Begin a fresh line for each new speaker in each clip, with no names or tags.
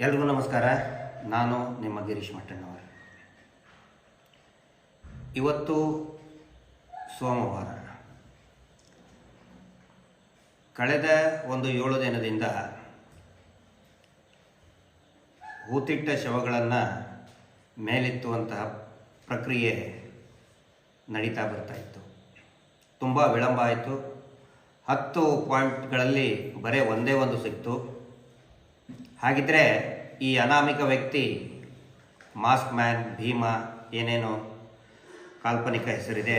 ಎಲ್ರಿಗೂ ನಮಸ್ಕಾರ. ನಾನು ನಿಮ್ಮ ಗಿರೀಶ್ ಮಟ್ಟಣ್ಣವರ. ಇವತ್ತು ಸೋಮವಾರ. ಕಳೆದ ಒಂದು 7 ದಿನದಿಂದ ಹೂತಿಟ್ಟ ಶವಗಳನ್ನು ಮೇಲೆತ್ತುವಂತಹ ಪ್ರಕ್ರಿಯೆ ನಡೀತಾ ಬರ್ತಾ ಇತ್ತು. ತುಂಬ ವಿಳಂಬ ಆಯಿತು. 10 ಪಾಯಿಂಟ್ಗಳಲ್ಲಿ ಬರೀ ಒಂದೇ ಒಂದು ಸಿಕ್ತು. ಹಾಗಿದ್ರೆ ಈ ಅನಾಮಿಕ ವ್ಯಕ್ತಿ ಮಾಸ್ಕ್ ಮ್ಯಾನ್, ಭೀಮಾ, ಏನೇನೋ ಕಾಲ್ಪನಿಕ ಹೆಸರಿದೆ,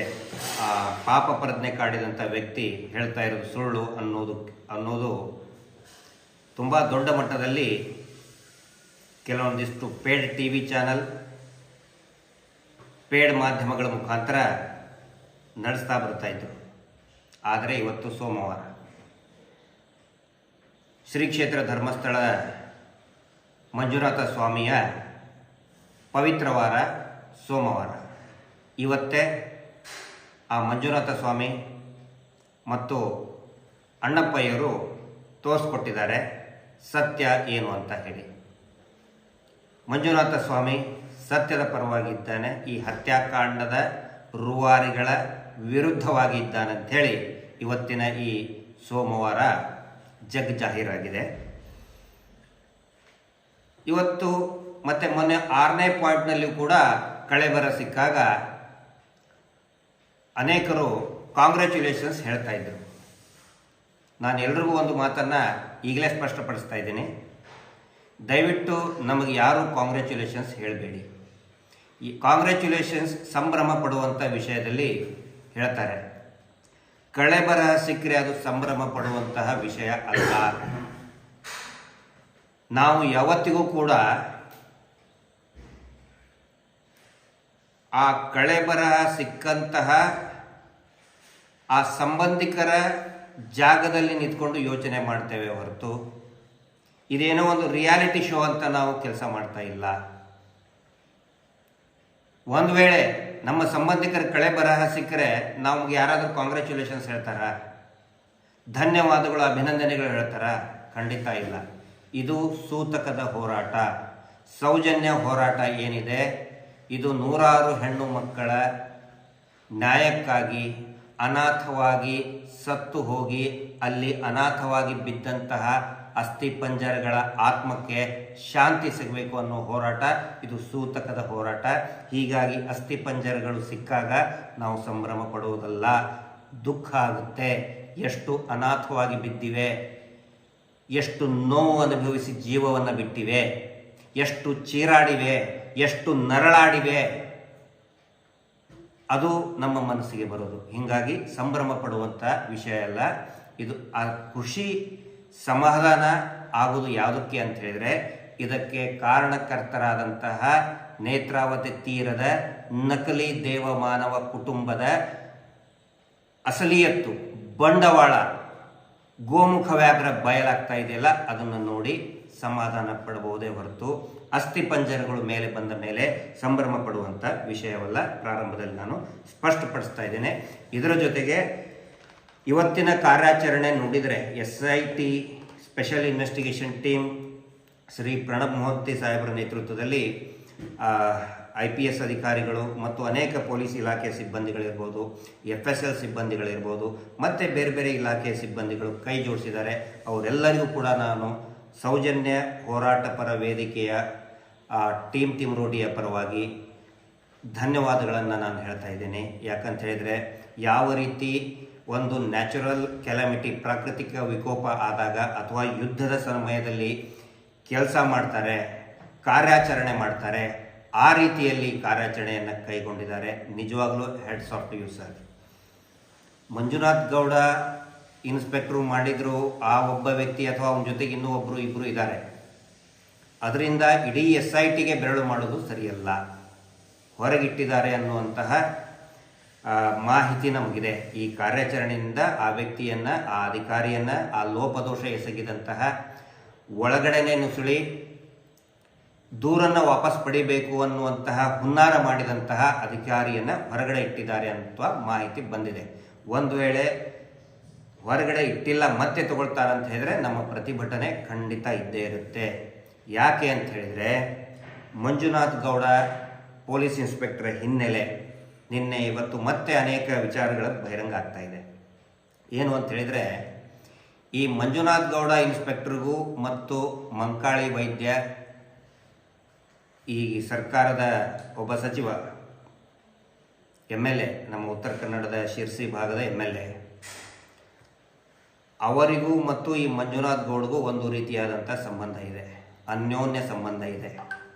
ಆ ಪಾಪ ಪ್ರಜ್ಞೆ ಕಾಡಿದಂಥ ವ್ಯಕ್ತಿ ಹೇಳ್ತಾ ಇರೋದು ಸುಳ್ಳು ಅನ್ನೋದು ತುಂಬ ದೊಡ್ಡ ಮಟ್ಟದಲ್ಲಿ ಕೆಲವೊಂದಿಷ್ಟು paid T V channel, paid ಮಾಧ್ಯಮಗಳ ಮುಖಾಂತರ ನಡೆಸ್ತಾ ಬರ್ತಾಯಿದ್ರು. ಆದರೆ ಇವತ್ತು ಸೋಮವಾರ, ಶ್ರೀ ಕ್ಷೇತ್ರ ಧರ್ಮಸ್ಥಳ ಮಂಜುನಾಥ ಸ್ವಾಮಿಯ ಪವಿತ್ರವಾರ ಸೋಮವಾರ. ಇವತ್ತೇ ಆ ಮಂಜುನಾಥ ಸ್ವಾಮಿ ಮತ್ತು ಅಣ್ಣಪ್ಪಯ್ಯರು ತೋರಿಸ್ಕೊಟ್ಟಿದ್ದಾರೆ ಸತ್ಯ ಏನು ಅಂತ ಹೇಳಿ. ಮಂಜುನಾಥ ಸ್ವಾಮಿ ಸತ್ಯದ ಪರವಾಗಿದ್ದಾನೆ, ಈ ಹತ್ಯಾಕಾಂಡದ ರೂವಾರಿಗಳ ವಿರುದ್ಧವಾಗಿದ್ದಾನಂಥೇಳಿ ಇವತ್ತಿನ ಈ ಸೋಮವಾರ ಜಾಹೀರಾಗಿದೆ. ಇವತ್ತು ಮತ್ತೆ ಮೊನ್ನೆ 6ನೇ ಪಾಯಿಂಟ್ನಲ್ಲಿ ಕೂಡ ಕಳೆಬರ ಸಿಕ್ಕಾಗ ಅನೇಕರು ಕಾಂಗ್ರ್ಯಾಚುಲೇಷನ್ಸ್ ಹೇಳ್ತಾ ಇದ್ರು. ನಾನು ಎಲ್ರಿಗೂ ಒಂದು ಮಾತನ್ನು ಈಗಲೇ ಸ್ಪಷ್ಟಪಡಿಸ್ತಾ ಇದ್ದೀನಿ, ದಯವಿಟ್ಟು ನಮಗೆ ಯಾರು ಕಾಂಗ್ರ್ಯಾಚುಲೇಷನ್ಸ್ ಹೇಳಬೇಡಿ. ಈ ಕಾಂಗ್ರ್ಯಾಚುಲೇಷನ್ಸ್ ಸಂಭ್ರಮ ಪಡುವಂಥ ವಿಷಯದಲ್ಲಿ ಹೇಳ್ತಾರೆ. ಕಳೆಬರ ಸಿಕ್ಕರೆ ಅದು ಸಂಭ್ರಮ ಪಡುವಂತಹ ವಿಷಯ ಅಲ್ಲ. ನಾವು ಯಾವತ್ತಿಗೂ ಕೂಡ ಆ ಕಳೆಬರ ಸಿಕ್ಕಂತಹ ಆ ಸಂಬಂಧಿಕರ ಜಾಗದಲ್ಲಿ ನಿಂತ್ಕೊಂಡು ಯೋಚನೆ ಮಾಡ್ತೇವೆ ಹೊರತು ಇದೇನೋ ಒಂದು ರಿಯಾಲಿಟಿ ಶೋ ಅಂತ ನಾವು ಕೆಲಸ ಮಾಡ್ತಾ ಇಲ್ಲ. ಒಂದು ವೇಳೆ ನಮ್ಮ ಸಂಬಂಧಿಕರ ಕಳೆ ಬರಹ ಸಿಕ್ಕರೆ ನಮ್ಗೆ ಯಾರಾದರೂ ಕಾಂಗ್ರ್ಯಾಚುಲೇಷನ್ಸ್ ಹೇಳ್ತಾರ, ಧನ್ಯವಾದಗಳು, ಅಭಿನಂದನೆಗಳು ಹೇಳ್ತಾರ? ಖಂಡಿತ ಇಲ್ಲ. ಇದು ಸೂತಕದ ಹೋರಾಟ, ಸೌಜನ್ಯ ಹೋರಾಟ ಏನಿದೆ, ಇದು ನೂರಾರು ಹೆಣ್ಣು ಮಕ್ಕಳ ನ್ಯಾಯಕ್ಕಾಗಿ, ಅನಾಥವಾಗಿ ಸತ್ತು ಹೋಗಿ ಅಲ್ಲಿ ಅನಾಥವಾಗಿ ಬಿದ್ದಂತಹ ಅಸ್ಥಿಪಂಜರಗಳ ಆತ್ಮಕ್ಕೆ ಶಾಂತಿ ಸಿಗಬೇಕು ಅನ್ನೋ ಹೋರಾಟ. ಇದು ಸೂತಕದ ಹೋರಾಟ. ಹೀಗಾಗಿ ಅಸ್ಥಿಪಂಜರಗಳು ಸಿಕ್ಕಾಗ ನಾವು ಸಂಭ್ರಮ ಪಡುವುದಲ್ಲ, ದುಃಖ ಆಗುತ್ತೆ. ಎಷ್ಟು ಅನಾಥವಾಗಿ ಬಿದ್ದಿವೆ, ಎಷ್ಟು ನೋವು ಅನುಭವಿಸಿ ಜೀವವನ್ನು ಬಿಟ್ಟಿವೆ, ಎಷ್ಟು ಚೀರಾಡಿವೆ, ಎಷ್ಟು ನರಳಾಡಿವೆ, ಅದು ನಮ್ಮ ಮನಸ್ಸಿಗೆ ಬರೋದು. ಹೀಗಾಗಿ ಸಂಭ್ರಮ ಪಡುವಂಥ ವಿಷಯ ಅಲ್ಲ ಇದು. ಆ ಖುಷಿ ಸಮಾಧಾನ ಆಗುವುದು ಯಾವುದಕ್ಕೆ ಅಂತ ಹೇಳಿದರೆ, ಇದಕ್ಕೆ ಕಾರಣಕರ್ತರಾದಂತಹ ನೇತ್ರಾವತಿ ತೀರದ ನಕಲಿ ದೇವಮಾನವ ಕುಟುಂಬದ ಅಸಲಿಯತ್ತು, ಬಂಡವಾಳ, ಗೋಮುಖ ವ್ಯಾಘ್ರ ಬಯಲಾಗ್ತಾ ಇದೆಯಲ್ಲ, ಅದನ್ನು ನೋಡಿ ಸಮಾಧಾನ ಪಡಬಹುದೇ ಹೊರತು ಅಸ್ಥಿಪಂಜರಗಳು ಮೇಲೆ ಬಂದ ಮೇಲೆ ಸಂಭ್ರಮ ಪಡುವಂಥ ವಿಷಯವಲ್ಲ. ಪ್ರಾರಂಭದಲ್ಲಿ ನಾನು ಸ್ಪಷ್ಟಪಡಿಸ್ತಾ ಇದ್ದೇನೆ. ಇದರ ಜೊತೆಗೆ ಇವತ್ತಿನ ಕಾರ್ಯಾಚರಣೆ ನೋಡಿದರೆ SIT special investigation team Shri Pranab Mohanty ಸಾಹೇಬರ ನೇತೃತ್ವದಲ್ಲಿ IPS ಅಧಿಕಾರಿಗಳು ಮತ್ತು ಅನೇಕ ಪೊಲೀಸ್ ಇಲಾಖೆಯ ಸಿಬ್ಬಂದಿಗಳಿರ್ಬೋದು, FSL ಸಿಬ್ಬಂದಿಗಳಿರ್ಬೋದು, ಮತ್ತು ಬೇರೆ ಬೇರೆ ಇಲಾಖೆಯ ಸಿಬ್ಬಂದಿಗಳು ಕೈ ಜೋಡಿಸಿದ್ದಾರೆ. ಅವರೆಲ್ಲರಿಗೂ ಕೂಡ ನಾನು ಸೌಜನ್ಯ ಹೋರಾಟ ಪರ ವೇದಿಕೆಯ ಟೀಮ್ ತಿಮ್ರೋಡಿಯ ಪರವಾಗಿ ಧನ್ಯವಾದಗಳನ್ನು ನಾನು ಹೇಳ್ತಾ ಇದ್ದೇನೆ. ಯಾಕಂತ ಹೇಳಿದರೆ, ಯಾವ ರೀತಿ ಒಂದು ನ್ಯಾಚುರಲ್ ಕೆಲಾಮಿಟಿ, ಪ್ರಾಕೃತಿಕ ವಿಕೋಪ ಆದಾಗ ಅಥವಾ ಯುದ್ಧದ ಸಮಯದಲ್ಲಿ ಕೆಲಸ ಮಾಡ್ತಾರೆ, ಕಾರ್ಯಾಚರಣೆ ಮಾಡ್ತಾರೆ, ಆ ರೀತಿಯಲ್ಲಿ ಕಾರ್ಯಾಚರಣೆಯನ್ನು ಕೈಗೊಂಡಿದ್ದಾರೆ. ನಿಜವಾಗ್ಲೂ hats off to you sir. Manjunath Gowda inspector ಮಾಡಿದ್ರು, ಆ ಒಬ್ಬ ವ್ಯಕ್ತಿ ಅಥವಾ ಅವನ ಜೊತೆಗೆ ಇನ್ನೂ ಇಬ್ಬರು ಇದ್ದಾರೆ. ಅದರಿಂದ ಇಡೀ SITಗೆ ಬೆರಳು ಮಾಡೋದು ಸರಿಯಲ್ಲ. ಹೊರಗಿಟ್ಟಿದ್ದಾರೆ ಅನ್ನುವಂತಹ ಮಾಹಿತಿ ನಮಗಿದೆ. ಈ ಕಾರ್ಯಾಚರಣೆಯಿಂದ ಆ ವ್ಯಕ್ತಿಯನ್ನು, ಆ ಅಧಿಕಾರಿಯನ್ನು, ಆ ಲೋಪದೋಷ ಎಸಗಿದಂತಹ, ಒಳಗಡೆನೆ ನುಸುಳಿ ದೂರನ್ನು ವಾಪಸ್ ಪಡಿಬೇಕು ಅನ್ನುವಂತಹ ಹುನ್ನಾರ ಮಾಡಿದಂತಹ ಅಧಿಕಾರಿಯನ್ನು ಹೊರಗಡೆ ಇಟ್ಟಿದ್ದಾರೆ ಅಂತ ಮಾಹಿತಿ ಬಂದಿದೆ. ಒಂದು ವೇಳೆ ಹೊರಗಡೆ ಇಟ್ಟಿಲ್ಲ ಮತ್ತೆ ತಗೊಳ್ತಾರಂತ ಹೇಳಿದ್ರೆ ನಮ್ಮ ಪ್ರತಿಭಟನೆ ಖಂಡಿತ ಇದ್ದೇ ಇರುತ್ತೆ. ಯಾಕೆ ಅಂತ ಹೇಳಿದರೆ ಮಂಜುನಾಥ್ ಗೌಡ ಪೊಲೀಸ್ ಇನ್ಸ್ಪೆಕ್ಟರ್ ಹಿನ್ನೆಲೆ ನಿನ್ನೆ ಇವತ್ತು ಮತ್ತೆ ಅನೇಕ ವಿಚಾರಗಳು ಬಹಿರಂಗ ಆಗ್ತಾ ಇದೆ. ಏನು ಅಂತ ಹೇಳಿದರೆ, ಈ ಮಂಜುನಾಥ್ ಗೌಡ ಇನ್ಸ್ಪೆಕ್ಟರ್ಗೂ ಮತ್ತು ಮಂಕಾಳಿ ವೈದ್ಯ, ಈ ಸರ್ಕಾರದ ಒಬ್ಬ ಸಚಿವ MLA, ನಮ್ಮ ಉತ್ತರ ಕನ್ನಡದ ಶಿರ್ಸಿ ಭಾಗದ MLA, ಅವರಿಗೂ ಮತ್ತು ಈ ಮಂಜುನಾಥ್ ಗೌಡ್ಗೂ ಒಂದು ರೀತಿಯಾದಂಥ ಸಂಬಂಧ ಇದೆ, ಅನ್ಯೋನ್ಯ ಸಂಬಂಧ ಇದೆ.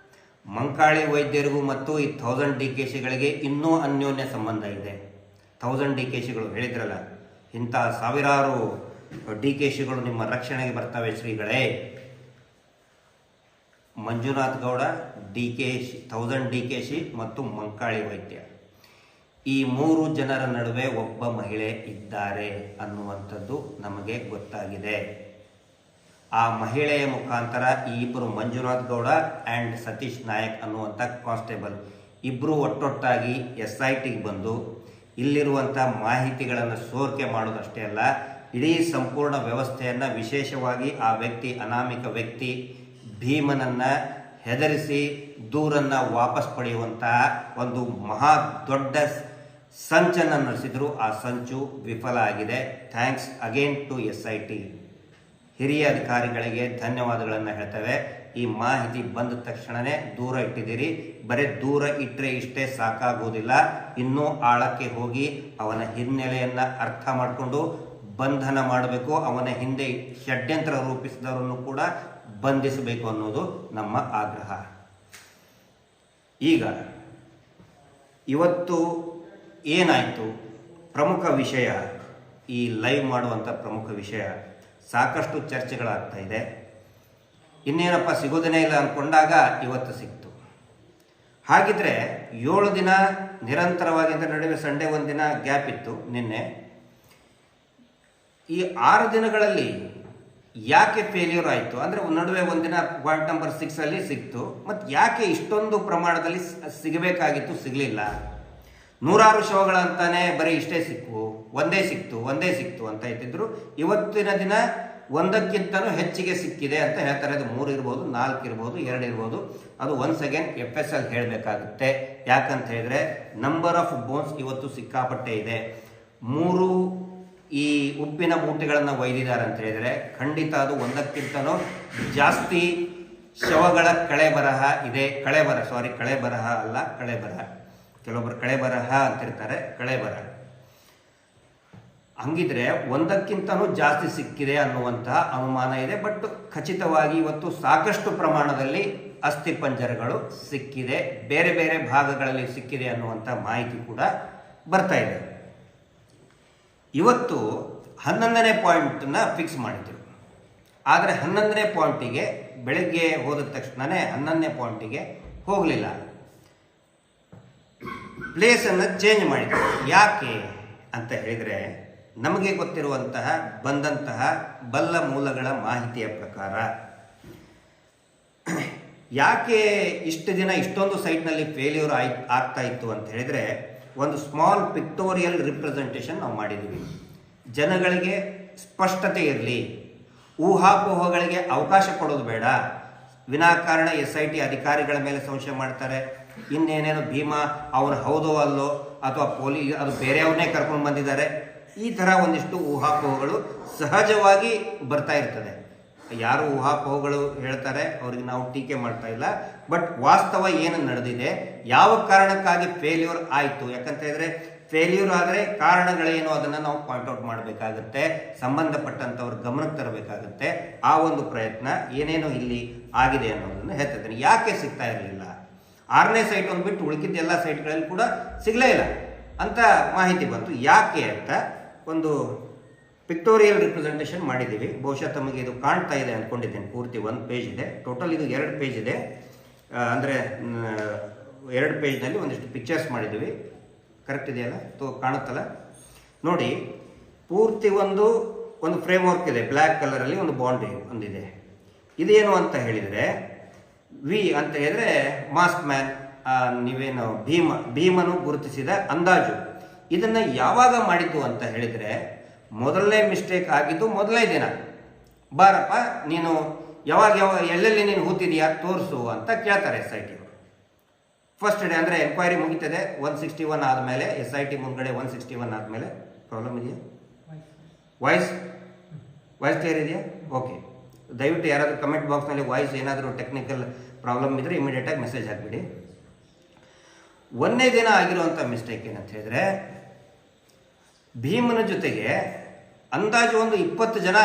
ಮಂಕಾಳಿ ವೈದ್ಯರಿಗೂ ಮತ್ತು ಈ 1000 DKಶಿಗಳಿಗೆ ಇನ್ನೂ ಅನ್ಯೋನ್ಯ ಸಂಬಂಧ ಇದೆ. 1000 DKಶಿಗಳು ಹೇಳಿದ್ರಲ್ಲ, ಇಂಥ ಸಾವಿರಾರು DKಶಿಗಳು ನಿಮ್ಮ ರಕ್ಷಣೆಗೆ ಬರ್ತವೆ ಶ್ರೀಗಳೇ. ಮಂಜುನಾಥ್ ಗೌಡ, DKಶಿ, 1000 DKಶಿ ಮತ್ತು ಮಂಕಾಳಿ ವೈದ್ಯ, ಈ 3 ಜನರ ನಡುವೆ ಒಬ್ಬ ಮಹಿಳೆ ಇದ್ದಾರೆ ಅನ್ನುವಂಥದ್ದು ನಮಗೆ ಗೊತ್ತಾಗಿದೆ. ಆ ಮಹಿಳೆಯ ಮುಖಾಂತರ ಈ ಇಬ್ಬರು, ಮಂಜುನಾಥ್ ಗೌಡ ಆ್ಯಂಡ್ ಸತೀಶ್ ನಾಯಕ್ ಅನ್ನುವಂಥ ಕಾನ್ಸ್ಟೇಬಲ್, ಇಬ್ಬರು ಒಟ್ಟೊಟ್ಟಾಗಿ SITಗೆ ಬಂದು ಇಲ್ಲಿರುವಂಥ ಮಾಹಿತಿಗಳನ್ನು ಸೋರಿಕೆ ಮಾಡೋದಷ್ಟೇ ಅಲ್ಲ, ಇಡೀ ಸಂಪೂರ್ಣ ವ್ಯವಸ್ಥೆಯನ್ನು, ವಿಶೇಷವಾಗಿ ಆ ವ್ಯಕ್ತಿ, ಅನಾಮಿಕ ವ್ಯಕ್ತಿ ಭೀಮನನ್ನು ಹೆದರಿಸಿ ದೂರನ್ನು ವಾಪಸ್ ಪಡೆಯುವಂತಹ ಒಂದು ಮಹಾ ದೊಡ್ಡ ಸಂಚನ್ನು ನಡೆಸಿದ್ರು. ಆ ಸಂಚು ವಿಫಲ ಆಗಿದೆ. Thanks again to SIT. ಹಿರಿಯ ಅಧಿಕಾರಿಗಳಿಗೆ ಧನ್ಯವಾದಗಳನ್ನು ಹೇಳ್ತೇವೆ. ಈ ಮಾಹಿತಿ ಬಂದ ತಕ್ಷಣವೇ ದೂರ ಇಟ್ಟಿದ್ದೀರಿ. ಬರೀ ದೂರ ಇಟ್ಟರೆ ಇಷ್ಟೇ ಸಾಕಾಗುವುದಿಲ್ಲ, ಇನ್ನೂ ಆಳಕ್ಕೆ ಹೋಗಿ ಅವನ ಹಿನ್ನೆಲೆಯನ್ನು ಅರ್ಥ ಮಾಡಿಕೊಂಡು ಬಂಧನ ಮಾಡಬೇಕು. ಅವನ ಹಿಂದೆ ಷಡ್ಯಂತ್ರ ರೂಪಿಸಿದವರನ್ನು ಕೂಡ ಬಂಧಿಸಬೇಕು ಅನ್ನೋದು ನಮ್ಮ ಆಗ್ರಹ. ಈಗ ಇವತ್ತು ಏನಾಯಿತು, ಪ್ರಮುಖ ವಿಷಯ, ಈ ಲೈವ್ ಮಾಡುವಂಥ ಪ್ರಮುಖ ವಿಷಯ, ಸಾಕಷ್ಟು ಚರ್ಚೆಗಳಾಗ್ತಾ ಇದೆ. ಇನ್ನೇನಪ್ಪ ಸಿಗೋದೇ ಇಲ್ಲ ಅಂದ್ಕೊಂಡಾಗ ಇವತ್ತು ಸಿಕ್ತು. ಹಾಗಿದ್ರೆ 7 ದಿನ ನಿರಂತರವಾಗಿ, ಅಂದರೆ ನಡುವೆ ಸಂಡೇ ಒಂದು ದಿನ ಗ್ಯಾಪ್ ಇತ್ತು ನಿನ್ನೆ. ಈ 6 ದಿನಗಳಲ್ಲಿ ಯಾಕೆ ಫೇಲ್ಯೂರ್ ಆಯಿತು ಅಂದರೆ, ನಡುವೆ ಒಂದಿನ ಪಾಯಿಂಟ್ ನಂಬರ್ 6 ಸಿಕ್ತು, ಮತ್ತು ಯಾಕೆ ಇಷ್ಟೊಂದು ಪ್ರಮಾಣದಲ್ಲಿ ಸಿಗಬೇಕಾಗಿತ್ತು, ಸಿಗಲಿಲ್ಲ. 100 ಶವಗಳಂತಾನೆ ಬರೀ ಇಷ್ಟೇ ಸಿಕ್ಕು, ಒಂದೇ ಸಿಕ್ತು ಅಂತ ಇದ್ದಿದ್ರು. ಇವತ್ತಿನ ದಿನ ಒಂದಕ್ಕಿಂತನೂ ಹೆಚ್ಚಿಗೆ ಸಿಕ್ಕಿದೆ ಅಂತ ಹೇಳ್ತಾರೆ. ಅದು 3 ಇರ್ಬೋದು, 4 ಇರ್ಬೋದು, 2 ಇರ್ಬೋದು. ಅದು ಒನ್ಸ್ ಅಗೇನ್ FSL ಹೇಳಬೇಕಾಗುತ್ತೆ. ಯಾಕಂತ ಹೇಳಿದ್ರೆ ನಂಬರ್ ಆಫ್ ಬೋನ್ಸ್ ಇವತ್ತು ಸಿಕ್ಕಾಪಟ್ಟೆ ಇದೆ. 3 ಈ ಉಪ್ಪಿನ ಮೂಟೆಗಳನ್ನು ಒಯ್ದಿದ್ದಾರೆ ಅಂತ ಹೇಳಿದರೆ ಖಂಡಿತ ಅದು ಒಂದಕ್ಕಿಂತನೂ ಜಾಸ್ತಿ ಶವಗಳ ಕಳೆಬರಹ ಇದೆ. ಕಳೆಬರಹ ಅಲ್ಲ, ಕಳೆಬರಹ. ಕೆಲವೊಬ್ಬರು ಕಳೆಬರಹ ಅಂತಿರ್ತಾರೆ, ಕಳೆಬರಹ. ಹಂಗಿದ್ರೆ ಒಂದಕ್ಕಿಂತನೂ ಜಾಸ್ತಿ ಸಿಕ್ಕಿದೆ ಅನ್ನುವಂತಹ ಅನುಮಾನ ಇದೆ. ಬಟ್ ಖಚಿತವಾಗಿ ಇವತ್ತು ಸಾಕಷ್ಟು ಪ್ರಮಾಣದಲ್ಲಿ ಅಸ್ಥಿಪಂಜರಗಳು ಸಿಕ್ಕಿದೆ, ಬೇರೆ ಬೇರೆ ಭಾಗಗಳಲ್ಲಿ ಸಿಕ್ಕಿದೆ ಅನ್ನುವಂಥ ಮಾಹಿತಿ ಕೂಡ ಬರ್ತಾ ಇದೆ. ಇವತ್ತು 11ನೇ ಪಾಯಿಂಟನ್ನ ಫಿಕ್ಸ್ ಮಾಡಿದ್ರು. ಆದರೆ 11ನೇ ಪಾಯಿಂಟಿಗೆ ಬೆಳಗ್ಗೆ ಹೋದ ತಕ್ಷಣವೇ 11ನೇ ಪಾಯಿಂಟಿಗೆ ಹೋಗಲಿಲ್ಲ, ಪ್ಲೇಸನ್ನು ಚೇಂಜ್ ಮಾಡಿದ್ರು. ಯಾಕೆ ಅಂತ ಹೇಳಿದರೆ, ನಮಗೆ ಗೊತ್ತಿರುವಂತಹ ಬಂದಂತಹ ಬಲ್ಲ ಮೂಲಗಳ ಮಾಹಿತಿಯ ಪ್ರಕಾರ ಯಾಕೆ ಇಷ್ಟು ದಿನ ಇಷ್ಟೊಂದು ಸೈಟ್ನಲ್ಲಿ ಫೇಲ್ಯೂರ್ ಆಗ್ತಾ ಇತ್ತು ಅಂತ ಹೇಳಿದರೆ, ಒಂದು ಸ್ಮಾಲ್ ಪಿಕ್ಟೋರಿಯಲ್ ರಿಪ್ರೆಸೆಂಟೇಷನ್ ನಾವು ಮಾಡಿದ್ದೀವಿ. ಜನಗಳಿಗೆ ಸ್ಪಷ್ಟತೆ ಇರಲಿ, ಊಹಾಪೋಹಗಳಿಗೆ ಅವಕಾಶ ಕೊಡೋದು ಬೇಡ. ವಿನಾಕಾರಣ SIT ಅಧಿಕಾರಿಗಳ ಮೇಲೆ ಸಂಶಯ ಮಾಡ್ತಾರೆ. ಇನ್ನೇನೇನು ಭೀಮಾ ಅವನು ಹೌದೋ ಅಲ್ಲೋ, ಅಥವಾ ಅದು ಬೇರೆಯವ್ರನ್ನೇ ಕರ್ಕೊಂಡು ಬಂದಿದ್ದಾರೆ, ಈ ಥರ ಒಂದಿಷ್ಟು ಊಹಾಪೋಹಗಳು ಸಹಜವಾಗಿ ಬರ್ತಾ ಇರ್ತದೆ. ಯಾರು ಊಹಾಪೋಹಗಳು ಹೇಳ್ತಾರೆ ಅವ್ರಿಗೆ ನಾವು ಟೀಕೆ ಮಾಡ್ತಾ ಇಲ್ಲ. ಬಟ್ ವಾಸ್ತವ ಏನು ನಡೆದಿದೆ, ಯಾವ ಕಾರಣಕ್ಕಾಗಿ ಫೇಲ್ಯೂರ್ ಆಯಿತು, ಯಾಕಂತ ಹೇಳಿದ್ರೆ ಫೇಲ್ಯೂರ್ ಆದರೆ ಕಾರಣಗಳೇನು ಅದನ್ನು ನಾವು ಪಾಯಿಂಟ್ಔಟ್ ಮಾಡಬೇಕಾಗುತ್ತೆ, ಸಂಬಂಧಪಟ್ಟಂಥವ್ರ ಗಮನಕ್ಕೆ ತರಬೇಕಾಗುತ್ತೆ. ಆ ಒಂದು ಪ್ರಯತ್ನ ಏನೇನು ಇಲ್ಲಿ ಆಗಿದೆ ಅನ್ನೋದನ್ನು ಹೇಳ್ತಿದ್ದೇನೆ. ಯಾಕೆ ಸಿಗ್ತಾ ಇರಲಿಲ್ಲ, 6ನೇ ಸೈಟ್ ಒಂದು ಬಿಟ್ಟು ಉಳಿಕಿದ್ದ ಎಲ್ಲ ಸೈಟ್ಗಳಲ್ಲಿ ಕೂಡ ಸಿಗಲೇ ಇಲ್ಲ ಅಂತ ಮಾಹಿತಿ ಬಂತು. ಯಾಕೆ ಅಂತ ಒಂದು ಪಿಕ್ಟೋರಿಯಲ್ ರಿಪ್ರೆಸೆಂಟೇಷನ್ ಮಾಡಿದ್ದೀವಿ. ಬಹುಶಃ ತಮಗೆ ಇದು ಕಾಣ್ತಾ ಇದೆ ಅಂದ್ಕೊಂಡಿದ್ದೇನೆ. ಪೂರ್ತಿ 1 ಪೇಜ್ ಇದೆ, ಟೋಟಲ್ ಇದು 2 ಪೇಜ್ ಇದೆ. ಅಂದರೆ 2 ಪೇಜ್ನಲ್ಲಿ ಒಂದಿಷ್ಟು ಪಿಕ್ಚರ್ಸ್ ಮಾಡಿದ್ದೀವಿ. ಕರೆಕ್ಟ್ ಇದೆಯಲ್ಲ, ಕಾಣುತ್ತಲ್ಲ ನೋಡಿ. ಪೂರ್ತಿ ಒಂದು ಫ್ರೇಮ್ ವರ್ಕ್ ಇದೆ, ಬ್ಲ್ಯಾಕ್ ಕಲರಲ್ಲಿ ಒಂದು ಬೌಂಡ್ರಿ ಒಂದಿದೆ. ಇದೇನು ಅಂತ ಹೇಳಿದರೆ, ವಿ ಅಂತ ಹೇಳಿದರೆ ಮಾಸ್ಕ್ ಮ್ಯಾನ್, ನೀವೇನು ಭೀಮನು ಗುರುತಿಸಿದ ಅಂದಾಜು. ಇದನ್ನು ಯಾವಾಗ ಮಾಡಿದ್ದು ಅಂತ ಹೇಳಿದರೆ, ಮೊದಲನೇ ಮಿಸ್ಟೇಕ್ ಆಗಿದ್ದು ಮೊದಲನೇ ದಿನ. ಬಾರಪ್ಪ ನೀನು ಯಾವಾಗ ಎಲ್ಲೆಲ್ಲಿ ನೀನು ಹೂತಿದೆಯಾ ತೋರಿಸು ಅಂತ ಕೇಳ್ತಾರೆ SIT ಅವರು. ಫಸ್ಟ್ ಡೇ ಅಂದರೆ ಎನ್ಕ್ವೈರಿ ಮುಗಿತದೆ 161 ಆದಮೇಲೆ, SIT ಮುಂದ್ಗಡೆ 161 ಆದಮೇಲೆ. ಪ್ರಾಬ್ಲಮ್ ಇದೆಯಾ? ವಾಯ್ಸ್ ಕ್ಲಿಯರ್ ಇದೆಯಾ? ಓಕೆ. ದಯವಿಟ್ಟು ಯಾರಾದರೂ ಕಮೆಂಟ್ ಬಾಕ್ಸ್ನಲ್ಲಿ ವಾಯ್ಸ್ ಏನಾದರೂ ಟೆಕ್ನಿಕಲ್ ಪ್ರಾಬ್ಲಮ್ ಇದ್ದರೆ ಇಮಿಡಿಯೇಟಾಗಿ ಮೆಸೇಜ್ ಹಾಕಿಬಿಡಿ. ಒಂದೇ ದಿನ ಆಗಿರುವಂಥ ಮಿಸ್ಟೇಕ್ ಏನಂತ ಹೇಳಿದ್ರೆ, ಭೀಮನ ಜೊತೆಗೆ ಅಂದಾಜು ಒಂದು 20 ಜನ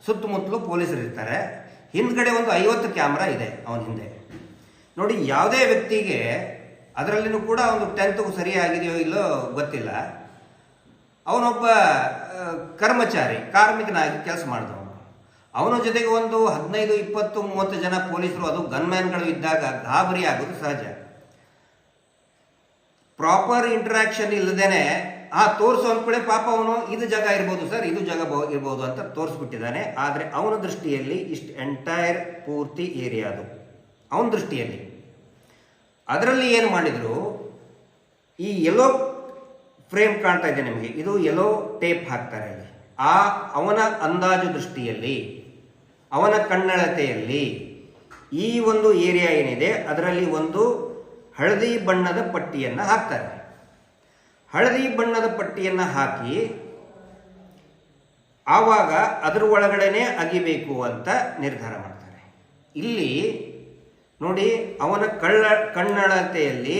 ಸುತ್ತಮುತ್ತಲು ಪೊಲೀಸರು ಇರ್ತಾರೆ. ಹಿಂದ್ಗಡೆ ಒಂದು 50 ಕ್ಯಾಮ್ರಾ ಇದೆ ಅವನ ಹಿಂದೆ. ನೋಡಿ, ಯಾವುದೇ ವ್ಯಕ್ತಿಗೆ ಅದರಲ್ಲಿನೂ ಕೂಡ ಒಂದು 10th ಸರಿಯಾಗಿದೆಯೋ ಇಲ್ಲೋ ಗೊತ್ತಿಲ್ಲ, ಅವನೊಬ್ಬ ಕಾರ್ಮಿಕನಾಗಿ ಕೆಲಸ ಮಾಡಿದವನು. ಅವನ ಜೊತೆಗೆ ಒಂದು 15, 20, 30 ಜನ ಪೊಲೀಸರು, ಅದು ಗನ್ಮ್ಯಾನ್ಗಳು ಇದ್ದಾಗ ಗಾಬರಿ ಆಗೋದು ಸಹಜ. ಪ್ರಾಪರ್ ಇಂಟರಾಕ್ಷನ್ ಇಲ್ಲದೇನೆ ತೋರಿಸೋ ಅಂದ್ಕೊಳ್ಳೆ ಪಾಪ ಅವನು ಇದು ಜಾಗ ಇರ್ಬೋದು ಸರ್, ಇದು ಜಾಗ ಇರ್ಬೋದು ಅಂತ ತೋರಿಸ್ಬಿಟ್ಟಿದ್ದಾನೆ. ಆದರೆ ಅವನ ದೃಷ್ಟಿಯಲ್ಲಿ ಇಷ್ಟು ಎಂಟೈರ್ ಪೂರ್ತಿ ಏರಿಯಾ ಅದು ಅವನ ದೃಷ್ಟಿಯಲ್ಲಿ. ಅದರಲ್ಲಿ ಏನು ಮಾಡಿದ್ರು, ಈ ಯೆಲ್ಲೋ ಫ್ರೇಮ್ ಕಾಣ್ತಾ ಇದೆ ನಿಮಗೆ, ಇದು ಯೆಲ್ಲೋ ಟೇಪ್ ಹಾಕ್ತಾರೆ ಅಲ್ಲಿ. ಅವನ ಅಂದಾಜು ದೃಷ್ಟಿಯಲ್ಲಿ, ಅವನ ಕಣ್ಣಳತೆಯಲ್ಲಿ ಈ ಒಂದು ಏರಿಯಾ ಏನಿದೆ ಅದರಲ್ಲಿ ಒಂದು ಹಳದಿ ಬಣ್ಣದ ಪಟ್ಟಿಯನ್ನು ಹಾಕ್ತಾರೆ. ಹಳದಿ ಬಣ್ಣದ ಪಟ್ಟಿಯನ್ನು ಹಾಕಿ ಆವಾಗ ಅದರ ಒಳಗಡೆನೆ ಅಗಿಬೇಕು ಅಂತ ನಿರ್ಧಾರ ಮಾಡ್ತಾರೆ. ಇಲ್ಲಿ ನೋಡಿ, ಅವನ ಕಣ್ಣಳತೆಯಲ್ಲಿ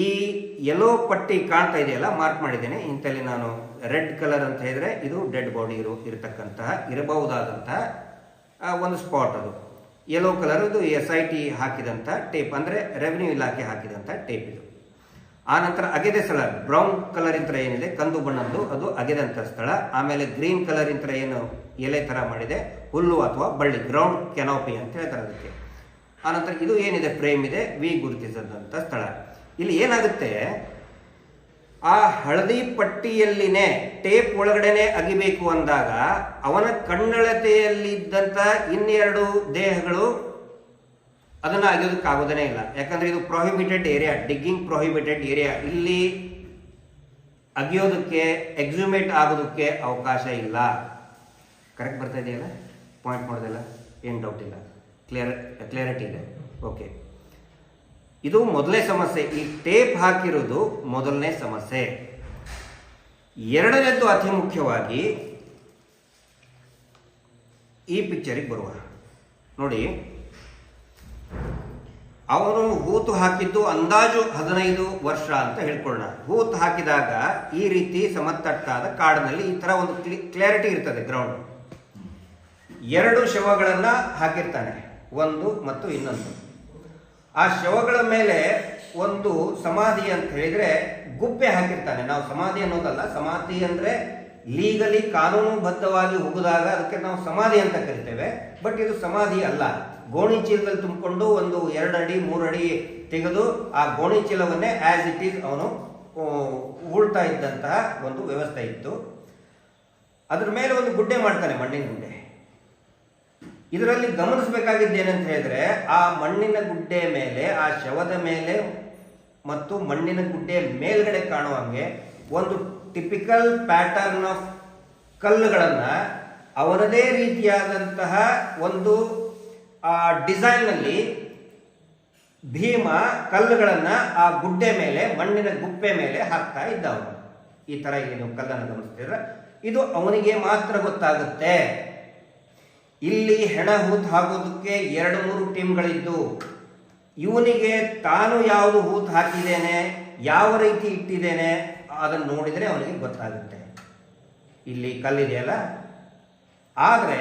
ಈ ಯೆಲ್ಲೋ ಪಟ್ಟಿ ಕಾಣ್ತಾ ಇದೆಯಲ್ಲ, ಮಾರ್ಕ್ ಮಾಡಿದ್ದೇನೆ ಇಂತಲ್ಲಿ ನಾನು. ರೆಡ್ ಕಲರ್ ಅಂತ ಹೇಳಿದ್ರೆ ಇದು ಡೆಡ್ ಬಾಡಿ ಇರಬಹುದಾದಂತಹ ಒಂದು ಸ್ಪಾಟ್. ಅದು ಯೆಲ್ಲೋ ಕಲರ್, ಇದು SIT ಹಾಕಿದಂಥ ಟೇಪ್, ಅಂದರೆ ರೆವಿನ್ಯೂ ಇಲಾಖೆ ಹಾಕಿದಂಥ ಟೇಪ್ ಇದು. ಆ ನಂತರ ಅಗೆದ ಸ್ಥಳ, ಬ್ರೌನ್ ಕಲರ್ ಇಂತ ಏನಿದೆ ಕಂದು ಬಣ್ಣದ್ದು, ಅದು ಅಗೆದಂಥ ಸ್ಥಳ. ಆಮೇಲೆ ಗ್ರೀನ್ ಕಲರ್ ಇಂತ ಏನು ಎಲೆ ತರ ಮಾಡಿದೆ, ಹುಲ್ಲು ಅಥವಾ ಬಳ್ಳಿ, ಗ್ರೌಂಡ್ ಕೆನಾಪಿ ಅಂತ ಹೇಳ್ತಾರೆ ಅದಕ್ಕೆ. ಆನಂತರ ಇದು ಏನಿದೆ ಫ್ರೇಮ್ ಇದೆ, ವಿ ಗುರುತಿಸಿದಂಥ ಸ್ಥಳ. ಇಲ್ಲಿ ಏನಾಗುತ್ತೆ, ಆ ಹಳದಿ ಪಟ್ಟಿಯಲ್ಲಿನೇ ಟೇಪ್ ಒಳಗಡೆನೆ ಅಗಿಬೇಕು ಅಂದಾಗ ಅವನ ಕಣ್ಣಳತೆಯಲ್ಲಿದ್ದಂಥ ಇನ್ನೆರಡು ದೇಹಗಳು ಅದನ್ನು ಅಗಿಯೋದಕ್ಕಾಗೋದೇ ಇಲ್ಲ. ಯಾಕಂದ್ರೆ ಇದು prohibited area, digging prohibited area. ಇಲ್ಲಿ ಅಗಿಯೋದಕ್ಕೆ, ಎಕ್ಸುಮೇಟ್ ಆಗೋದಕ್ಕೆ ಅವಕಾಶ ಇಲ್ಲ. ಕರೆಕ್ಟ್ ಬರ್ತಾ ಇದೆಯಲ್ಲ, ಪಾಯಿಂಟ್ ಮಾಡೋದಿಲ್ಲ, ಏನು ಡೌಟ್ ಇಲ್ಲ, ಕ್ಲಿಯರಿಟಿ ಇದೆ. ಓಕೆ, ಇದು ಮೊದಲನೇ ಸಮಸ್ಯೆ. ಈ ಟೇಪ್ ಹಾಕಿರೋದು ಮೊದಲನೇ ಸಮಸ್ಯೆ. ಎರಡನೇದ್ದು ಅತಿ ಮುಖ್ಯವಾಗಿ ಈ ಪಿಕ್ಚರಿಗೆ ಬರುವ ನೋಡಿ, ಅವನು ಹೂತು ಹಾಕಿದ್ದು ಅಂದಾಜು 15 ವರ್ಷ ಅಂತ ಹೇಳ್ಕೊಳ್ಳೋಣ. ಹೂತು ಹಾಕಿದಾಗ ಈ ರೀತಿ ಸಮತಟ್ಟಾದ ಕಾಡಿನಲ್ಲಿ ಈ ತರ ಒಂದು ಕ್ಲಾರಿಟಿ ಇರ್ತದೆ ಗ್ರೌಂಡ್. 2 ಶವಗಳನ್ನ ಹಾಕಿರ್ತಾನೆ, ಒಂದು ಮತ್ತು ಇನ್ನೊಂದು. ಆ ಶವಗಳ ಮೇಲೆ ಒಂದು ಸಮಾಧಿ ಅಂತ ಹೇಳಿದ್ರೆ ಗುಪ್ಪೆ ಹಾಕಿರ್ತಾನೆ. ನಾವು ಸಮಾಧಿ ಅನ್ನೋದಲ್ಲ, ಸಮಾಧಿ ಅಂದ್ರೆ ಲೀಗಲಿ ಕಾನೂನುಬದ್ಧವಾಗಿ ಹೋಗಿದಾಗ ಅದಕ್ಕೆ ನಾವು ಸಮಾಧಿ ಅಂತ ಕರಿತೇವೆ. ಬಟ್ ಇದು ಸಮಾಧಿ ಅಲ್ಲ. ಗೋಣಿ ಚೀಲದಲ್ಲಿ ತುಂಬಿಕೊಂಡು ಒಂದು 2 ಅಡಿ 3 ಅಡಿ ತೆಗೆದು ಆ ಗೋಣಿ ಚೀಲವನ್ನೇ ಆಸ್ ಇಟ್ ಈಸ್ ಅವನು ಹೂಳ್ತಾ ಇದ್ದಂತಹ ಒಂದು ವ್ಯವಸ್ಥೆ ಇತ್ತು. ಅದ್ರ ಮೇಲೆ ಒಂದು ಗುಡ್ಡೆ ಮಾಡ್ತಾನೆ, ಮಣ್ಣಿನ ಗುಡ್ಡೆ. ಇದರಲ್ಲಿ ಗಮನಿಸಬೇಕಾಗಿದ್ದೇನಂತ ಹೇಳಿದ್ರೆ, ಆ ಮಣ್ಣಿನ ಗುಡ್ಡೆ ಮೇಲೆ, ಆ ಶವದ ಮೇಲೆ ಮತ್ತು ಮಣ್ಣಿನ ಗುಡ್ಡೆ ಮೇಲ್ಗಡೆ ಕಾಣುವಂಗೆ ಒಂದು ಟಿಪಿಕಲ್ ಪ್ಯಾಟರ್ನ್ ಆಫ್ ಕಲ್ಲುಗಳನ್ನ ಅವರದೇ ರೀತಿಯಾದಂತಹ ಒಂದು ಡಿಸೈನ್ ನಲ್ಲಿ ಭೀಮ ಕಲ್ಲುಗಳನ್ನ ಆ ಗುಡ್ಡೆ ಮೇಲೆ, ಮಣ್ಣಿನ ಗುಪ್ಪೆ ಮೇಲೆ ಹಾಕ್ತಾ ಇದ್ದವನು. ಈ ತರ ಇಲ್ಲಿ ನೀವು ಕಲ್ಲನ್ನು ಗಮನಿಸ್ತಿದ್ರೆ ಇದು ಅವನಿಗೆ ಮಾತ್ರ ಗೊತ್ತಾಗುತ್ತೆ. ಇಲ್ಲಿ ಹೆಣ ಹೂತು ಹಾಕೋದಕ್ಕೆ 2-3 ಟೀಮ್ಗಳಿದ್ದು, ಇವನಿಗೆ ತಾನು ಯಾವುದು ಹೂತು ಹಾಕಿದ್ದೇನೆ, ಯಾವ ರೀತಿ ಇಟ್ಟಿದ್ದೇನೆ ಅದನ್ನು ನೋಡಿದರೆ ಅವನಿಗೆ ಗೊತ್ತಾಗುತ್ತೆ. ಇಲ್ಲಿ ಕಲ್ಲಿದೆಯಲ್ಲ, ಆದರೆ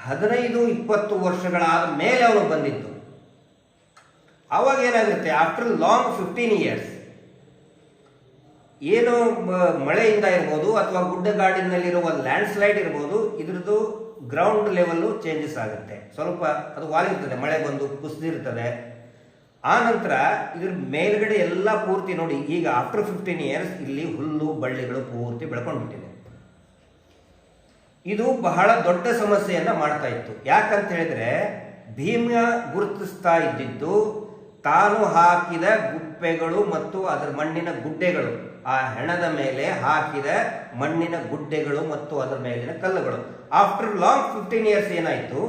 15-20 ವರ್ಷಗಳಾದ ಮೇಲೆ ಅವನು ಬಂದಿದ್ದು. ಆವಾಗ ಏನಾಗುತ್ತೆ, ಆಫ್ಟರ್ ಲಾಂಗ್ 15 ಇಯರ್ಸ್, ಏನು ಮಳೆಯಿಂದ ಇರ್ಬೋದು ಅಥವಾ ಗುಡ್ಡಗಾಡಿನಲ್ಲಿರುವ ಲ್ಯಾಂಡ್ ಸ್ಲೈಡ್ ಇರ್ಬೋದು, ಇದ್ರದ್ದು ಗ್ರೌಂಡ್ ಲೆವೆಲ್ ಚೇಂಜಸ್ ಆಗುತ್ತೆ. ಸ್ವಲ್ಪ ಅದು ವಾಲಿರ್ತದೆ, ಮಳೆ ಬಂದು ಕುಸಿದಿರ್ತದೆ. ಆ ನಂತರ ಇದ್ರ ಮೇಲ್ಗಡೆ ಎಲ್ಲ ಪೂರ್ತಿ ನೋಡಿ, ಈಗ ಆಫ್ಟರ್ 15 ಇಯರ್ಸ್ ಇಲ್ಲಿ ಹುಲ್ಲು ಬಳ್ಳಿಗಳು ಪೂರ್ತಿ ಬೆಳ್ಕೊಂಡ್ಬಿಟ್ಟಿದೆ. ಇದು ಬಹಳ ದೊಡ್ಡ ಸಮಸ್ಯೆಯನ್ನ ಮಾಡ್ತಾ ಇತ್ತು. ಯಾಕಂತ ಹೇಳಿದ್ರೆ, ಭೀಮ ಗುರುತಿಸ್ತಾ ಇದ್ದಿದ್ದು ತಾನು ಹಾಕಿದ ಗುಪ್ಪೆಗಳು ಮತ್ತು ಅದರ ಮಣ್ಣಿನ ಗುಡ್ಡೆಗಳು, ಆ ಹೆಣದ ಮೇಲೆ ಹಾಕಿದ ಮಣ್ಣಿನ ಗುಡ್ಡೆಗಳು ಮತ್ತು ಅದರ ಮೇಲಿನ ಕಲ್ಲುಗಳು. ಆಫ್ಟರ್ ಲಾಂಗ್ 15 ಇಯರ್ಸ್ ಏನಾಯ್ತು,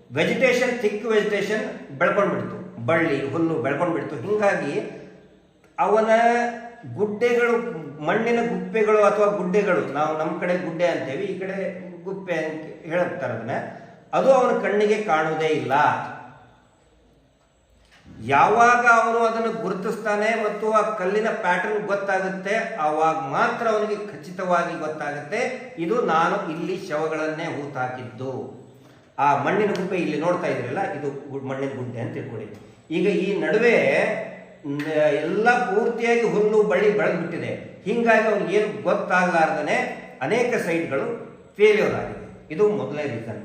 ವೆಜಿಟೇಷನ್, ಥಿಕ್ ವೆಜಿಟೇಷನ್ ಬೆಳ್ಕೊಂಡ್ಬಿಡ್ತು, ಬಳ್ಳಿ ಹುಲ್ಲು ಬೆಳ್ಕೊಂಡ್ಬಿಡ್ತು. ಹಿಂಗಾಗಿ ಅವನ ಗುಡ್ಡೆಗಳು, ಮಣ್ಣಿನ ಗುಪ್ಪೆಗಳು ಅಥವಾ ಗುಡ್ಡೆಗಳು, ನಾವು ನಮ್ಮ ಕಡೆ ಗುಡ್ಡೆ ಅಂತೇವಿ, ಈ ಕಡೆ ಗುಪ್ಪೆ ಅಂತ ಹೇಳ್ತಾರೆ ಅದನ್ನ, ಅದು ಅವನ ಕಣ್ಣಿಗೆ ಕಾಣುವುದೇ ಇಲ್ಲ. ಯಾವಾಗ ಅವನು ಅದನ್ನು ಗುರುತಿಸ್ತಾನೆ ಮತ್ತು ಆ ಕಲ್ಲಿನ ಪ್ಯಾಟರ್ನ್ ಗೊತ್ತಾಗುತ್ತೆ, ಆವಾಗ ಮಾತ್ರ ಅವನಿಗೆ ಖಚಿತವಾಗಿ ಗೊತ್ತಾಗುತ್ತೆ ಇದು ನಾನು ಇಲ್ಲಿ ಶವಗಳನ್ನೇ ಹೂತಾಕಿದ್ದು. ಆ ಮಣ್ಣಿನ ಗುಪ್ಪೆ ಇಲ್ಲಿ ನೋಡ್ತಾ ಇದ್ರಲ್ಲ, ಇದು ಮಣ್ಣಿನ ಗುಡ್ಡೆ ಅಂತ ತಿಳ್ಕೊಳ್ಳಿ. ಈಗ ಈ ನಡುವೆ ಎಲ್ಲ ಪೂರ್ತಿಯಾಗಿ ಹುಲ್ಲು ಬಳ್ಳಿ ಬೆಳೆದ್ಬಿಟ್ಟಿದೆ. ಹಿಂಗಾಗಿ ಅವ್ನಿಗೆ ಏನು ಗೊತ್ತಾಗಲಾರ್ದನೆ ಅನೇಕ ಸೈಟ್ಗಳು ಫೇಲ್ಯೂರ್ ಆಗಿದೆ. ಇದು ಮೊದಲನೇ ರೀಸನ್.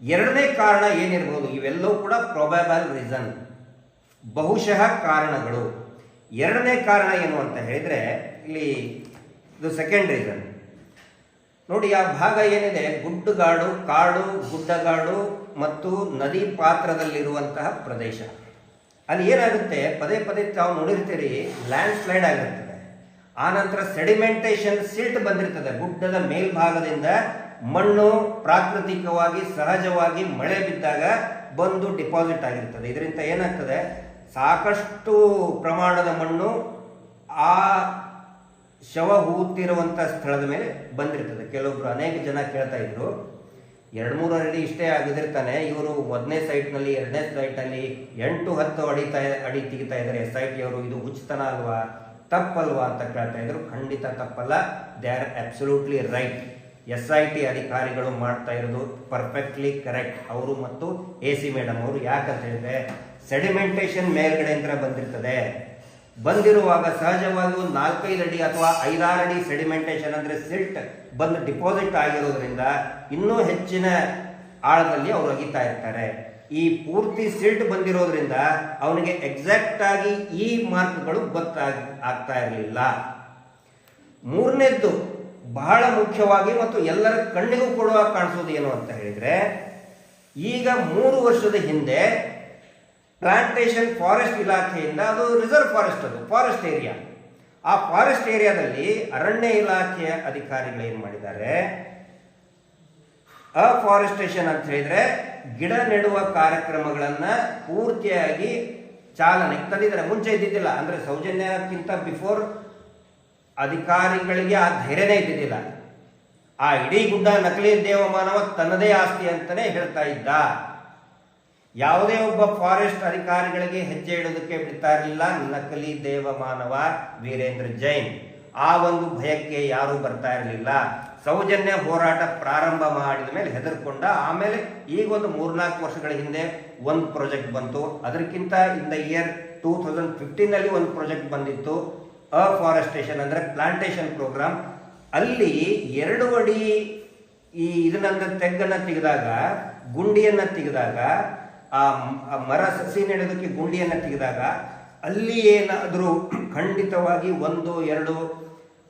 ಎರಡನೇ ಕಾರಣ ಏನಿರ್ಬೋದು, ಇವೆಲ್ಲವೂ ಕೂಡ ಪ್ರೊಬೆಬಲ್ ರೀಸನ್, ಬಹುಶಃ ಕಾರಣಗಳು. ಎರಡನೇ ಕಾರಣ ಏನು ಅಂತ ಹೇಳಿದ್ರೆ, ಇಲ್ಲಿ ಇದು ಸೆಕೆಂಡ್ ರೀಸನ್ ನೋಡಿ. ಆ ಭಾಗ ಏನಿದೆ, ಗುಡ್ಡಗಾಡು, ಕಾಡು, ಗುಡ್ಡಗಾಡು ಮತ್ತು ನದಿ ಪಾತ್ರದಲ್ಲಿರುವಂತಹ ಪ್ರದೇಶ. ಅಲ್ಲಿ ಏನಾಗುತ್ತೆ, ಪದೇ ಪದೇ ತಾವು ನೋಡಿರ್ತೀರಿ, ಲ್ಯಾಂಡ್ ಸ್ಲೈಡ್ ಆಗಿರ್ತದೆ. ಆನಂತರ ಸೆಡಿಮೆಂಟೇಷನ್, ಸಿಲ್ಟ್ ಬಂದಿರ್ತದೆ. ಗುಡ್ಡದ ಮೇಲ್ಭಾಗದಿಂದ ಮಣ್ಣು ಪ್ರಾಕೃತಿಕವಾಗಿ ಸಹಜವಾಗಿ ಮಳೆ ಬಿದ್ದಾಗ ಬಂದು ಡಿಪಾಸಿಟ್ ಆಗಿರ್ತದೆ. ಇದರಿಂದ ಏನಾಗ್ತದೆ, ಸಾಕಷ್ಟು ಪ್ರಮಾಣದ ಮಣ್ಣು ಆ ಶವ ಹೂತಿರುವಂತ ಸ್ಥಳದ ಮೇಲೆ ಬಂದಿರ್ತದೆ. ಕೆಲವೊಬ್ರು, ಅನೇಕ ಜನ ಕೇಳ್ತಾ ಇದ್ರು, 2-3 ಅಡಿ ಇಷ್ಟೇ ಆಗಿದಿರ್ತಾನೆ, ಇವರು ಮೊದಲನೇ ಸೈಟ್ನಲ್ಲಿ, ಎರಡನೇ ಸೈಟ್ನಲ್ಲಿ 8-10 ಅಡಿ ತೆಗಿತಾ ಇದ್ದಾರೆ SIT ಅವರು, ಇದು ಉಚಿತನ ಅಲ್ವಾ, ತಪ್ಪಲ್ವಾ ಅಂತ ಕೇಳ್ತಾ ಇದ್ರು. ಖಂಡಿತ ತಪ್ಪಲ್ಲ, they are absolutely right. SIT ಅಧಿಕಾರಿಗಳು ಮಾಡ್ತಾ ಇರೋದು ಪರ್ಫೆಕ್ಟ್ಲಿ ಕರೆಕ್ಟ್, ಅವರು ಮತ್ತು AC ಮೇಡಮ್ ಅವರು. ಯಾಕಂತ ಹೇಳಿದ್ರೆ, ಸೆಡಿಮೆಂಟೇಷನ್ ಮೇಲ್ಗಡೆಯಿಂದ ಬಂದಿರ್ತದೆ. ಬಂದಿರುವಾಗ ಸಹಜವಾಗಿ ಒಂದು 4-5 ಅಡಿ ಅಥವಾ 5-6 ಅಡಿ ಸೆಡಿಮೆಂಟೇಷನ್ ಅಂದ್ರೆ ಸಿಲ್ಟ್ ಬಂದು ಡಿಪಾಸಿಟ್ ಆಗಿರೋದ್ರಿಂದ ಇನ್ನೂ ಹೆಚ್ಚಿನ ಆಳದಲ್ಲಿ ಅವರು ಅಗಿತಾ ಇರ್ತಾರೆ. ಈ ಪೂರ್ತಿ ಸಿಲ್ಟ್ ಬಂದಿರೋದ್ರಿಂದ ಅವನಿಗೆ ಎಕ್ಸಾಕ್ಟ್ ಆಗಿ ಈ ಮಾರ್ಕ್ಗಳು ಆಗ್ತಾ ಇರಲಿಲ್ಲ. ಮೂರನೇದ್ದು ಬಹಳ ಮುಖ್ಯವಾಗಿ ಮತ್ತು ಎಲ್ಲರ ಕಣ್ಣಿಗೂ ಕೊಡುವ ಕಾಣಿಸೋದು ಏನು ಅಂತ ಹೇಳಿದ್ರೆ, ಈಗ 3 ವರ್ಷದ ಹಿಂದೆ ಪ್ಲಾಂಟೇಶನ್ ಫಾರೆಸ್ಟ್ ಇಲಾಖೆಯಿಂದ, ಅದು ರಿಸರ್ವ್ ಫಾರೆಸ್ಟ್, ಅದು ಫಾರೆಸ್ಟ್ ಏರಿಯಾ, ಆ ಫಾರೆಸ್ಟ್ ಏರಿಯಾದಲ್ಲಿ ಅರಣ್ಯ ಇಲಾಖೆಯ ಅಧಿಕಾರಿಗಳು ಏನ್ ಮಾಡಿದ್ದಾರೆ, ಅಫಾರೆಸ್ಟೇಷನ್ ಅಂತ ಹೇಳಿದ್ರೆ ಗಿಡ ನೆಡುವ ಕಾರ್ಯಕ್ರಮಗಳನ್ನ ಪೂರ್ತಿಯಾಗಿ ಚಾಲನೆಗೆ ತಂದಿದ್ದಾರೆ. ಮುಂಚೆ ಇದ್ದಿದ್ದಿಲ್ಲ, ಅಂದ್ರೆ ಸೌಜನ್ಯಕ್ಕಿಂತ ಬಿಫೋರ್ ಅಧಿಕಾರಿಗಳಿಗೆ ಆ ಧೈರ್ಯನೇ ಇದ್ದಿದ್ದಿಲ್ಲ. ಆ ಇಡೀ ಗುಡ್ಡ ನಕಲಿ ದೇವಮಾನವ ತನ್ನದೇ ಆಸ್ತಿ ಅಂತಾನೆ ಹೇಳ್ತಾ ಇದ್ದ. ಯಾವುದೇ ಒಬ್ಬ ಫಾರೆಸ್ಟ್ ಅಧಿಕಾರಿಗಳಿಗೆ ಹೆಜ್ಜೆ ಇಡೋದಕ್ಕೆ ಬಿಡ್ತಾ ಇರಲಿಲ್ಲ ನಕಲಿ ದೇವಮಾನವ ವೀರೇಂದ್ರ ಜೈನ್. ಆ ಒಂದು ಭಯಕ್ಕೆ ಯಾರು ಬರ್ತಾ ಇರಲಿಲ್ಲ. ಸೌಜನ್ಯ ಹೋರಾಟ ಪ್ರಾರಂಭ ಮಾಡಿದ ಮೇಲೆ ಹೆದರ್ಕೊಂಡ. ಆಮೇಲೆ ಈಗ ಒಂದು 3-4 ವರ್ಷಗಳ ಹಿಂದೆ ಒಂದು ಪ್ರಾಜೆಕ್ಟ್ ಬಂತು. ಅದಕ್ಕಿಂತ ಇನ್ ದ ಇಯರ್ 2015 ನಲ್ಲಿ ಒಂದು ಪ್ರಾಜೆಕ್ಟ್ ಬಂದಿತ್ತು, ಅಫಾರೆಸ್ಟೇಷನ್ ಅಂದ್ರೆ ಪ್ಲಾಂಟೇಶನ್ ಪ್ರೋಗ್ರಾಮ್. ಅಲ್ಲಿ 2 ಅಡಿ ಈ ಇದನ್ನ ತೆಗ್ಗನ್ನ ತೆಗೆದಾಗ, ಗುಂಡಿಯನ್ನ ತೆಗೆದಾಗ, ಆ ಮರ ಸಸಿ ನೆಡೋದಕ್ಕೆ ಗುಂಡಿಯನ್ನ ತೆಗೆದಾಗ ಅಲ್ಲಿ ಏನಾದರೂ ಖಂಡಿತವಾಗಿ 1-2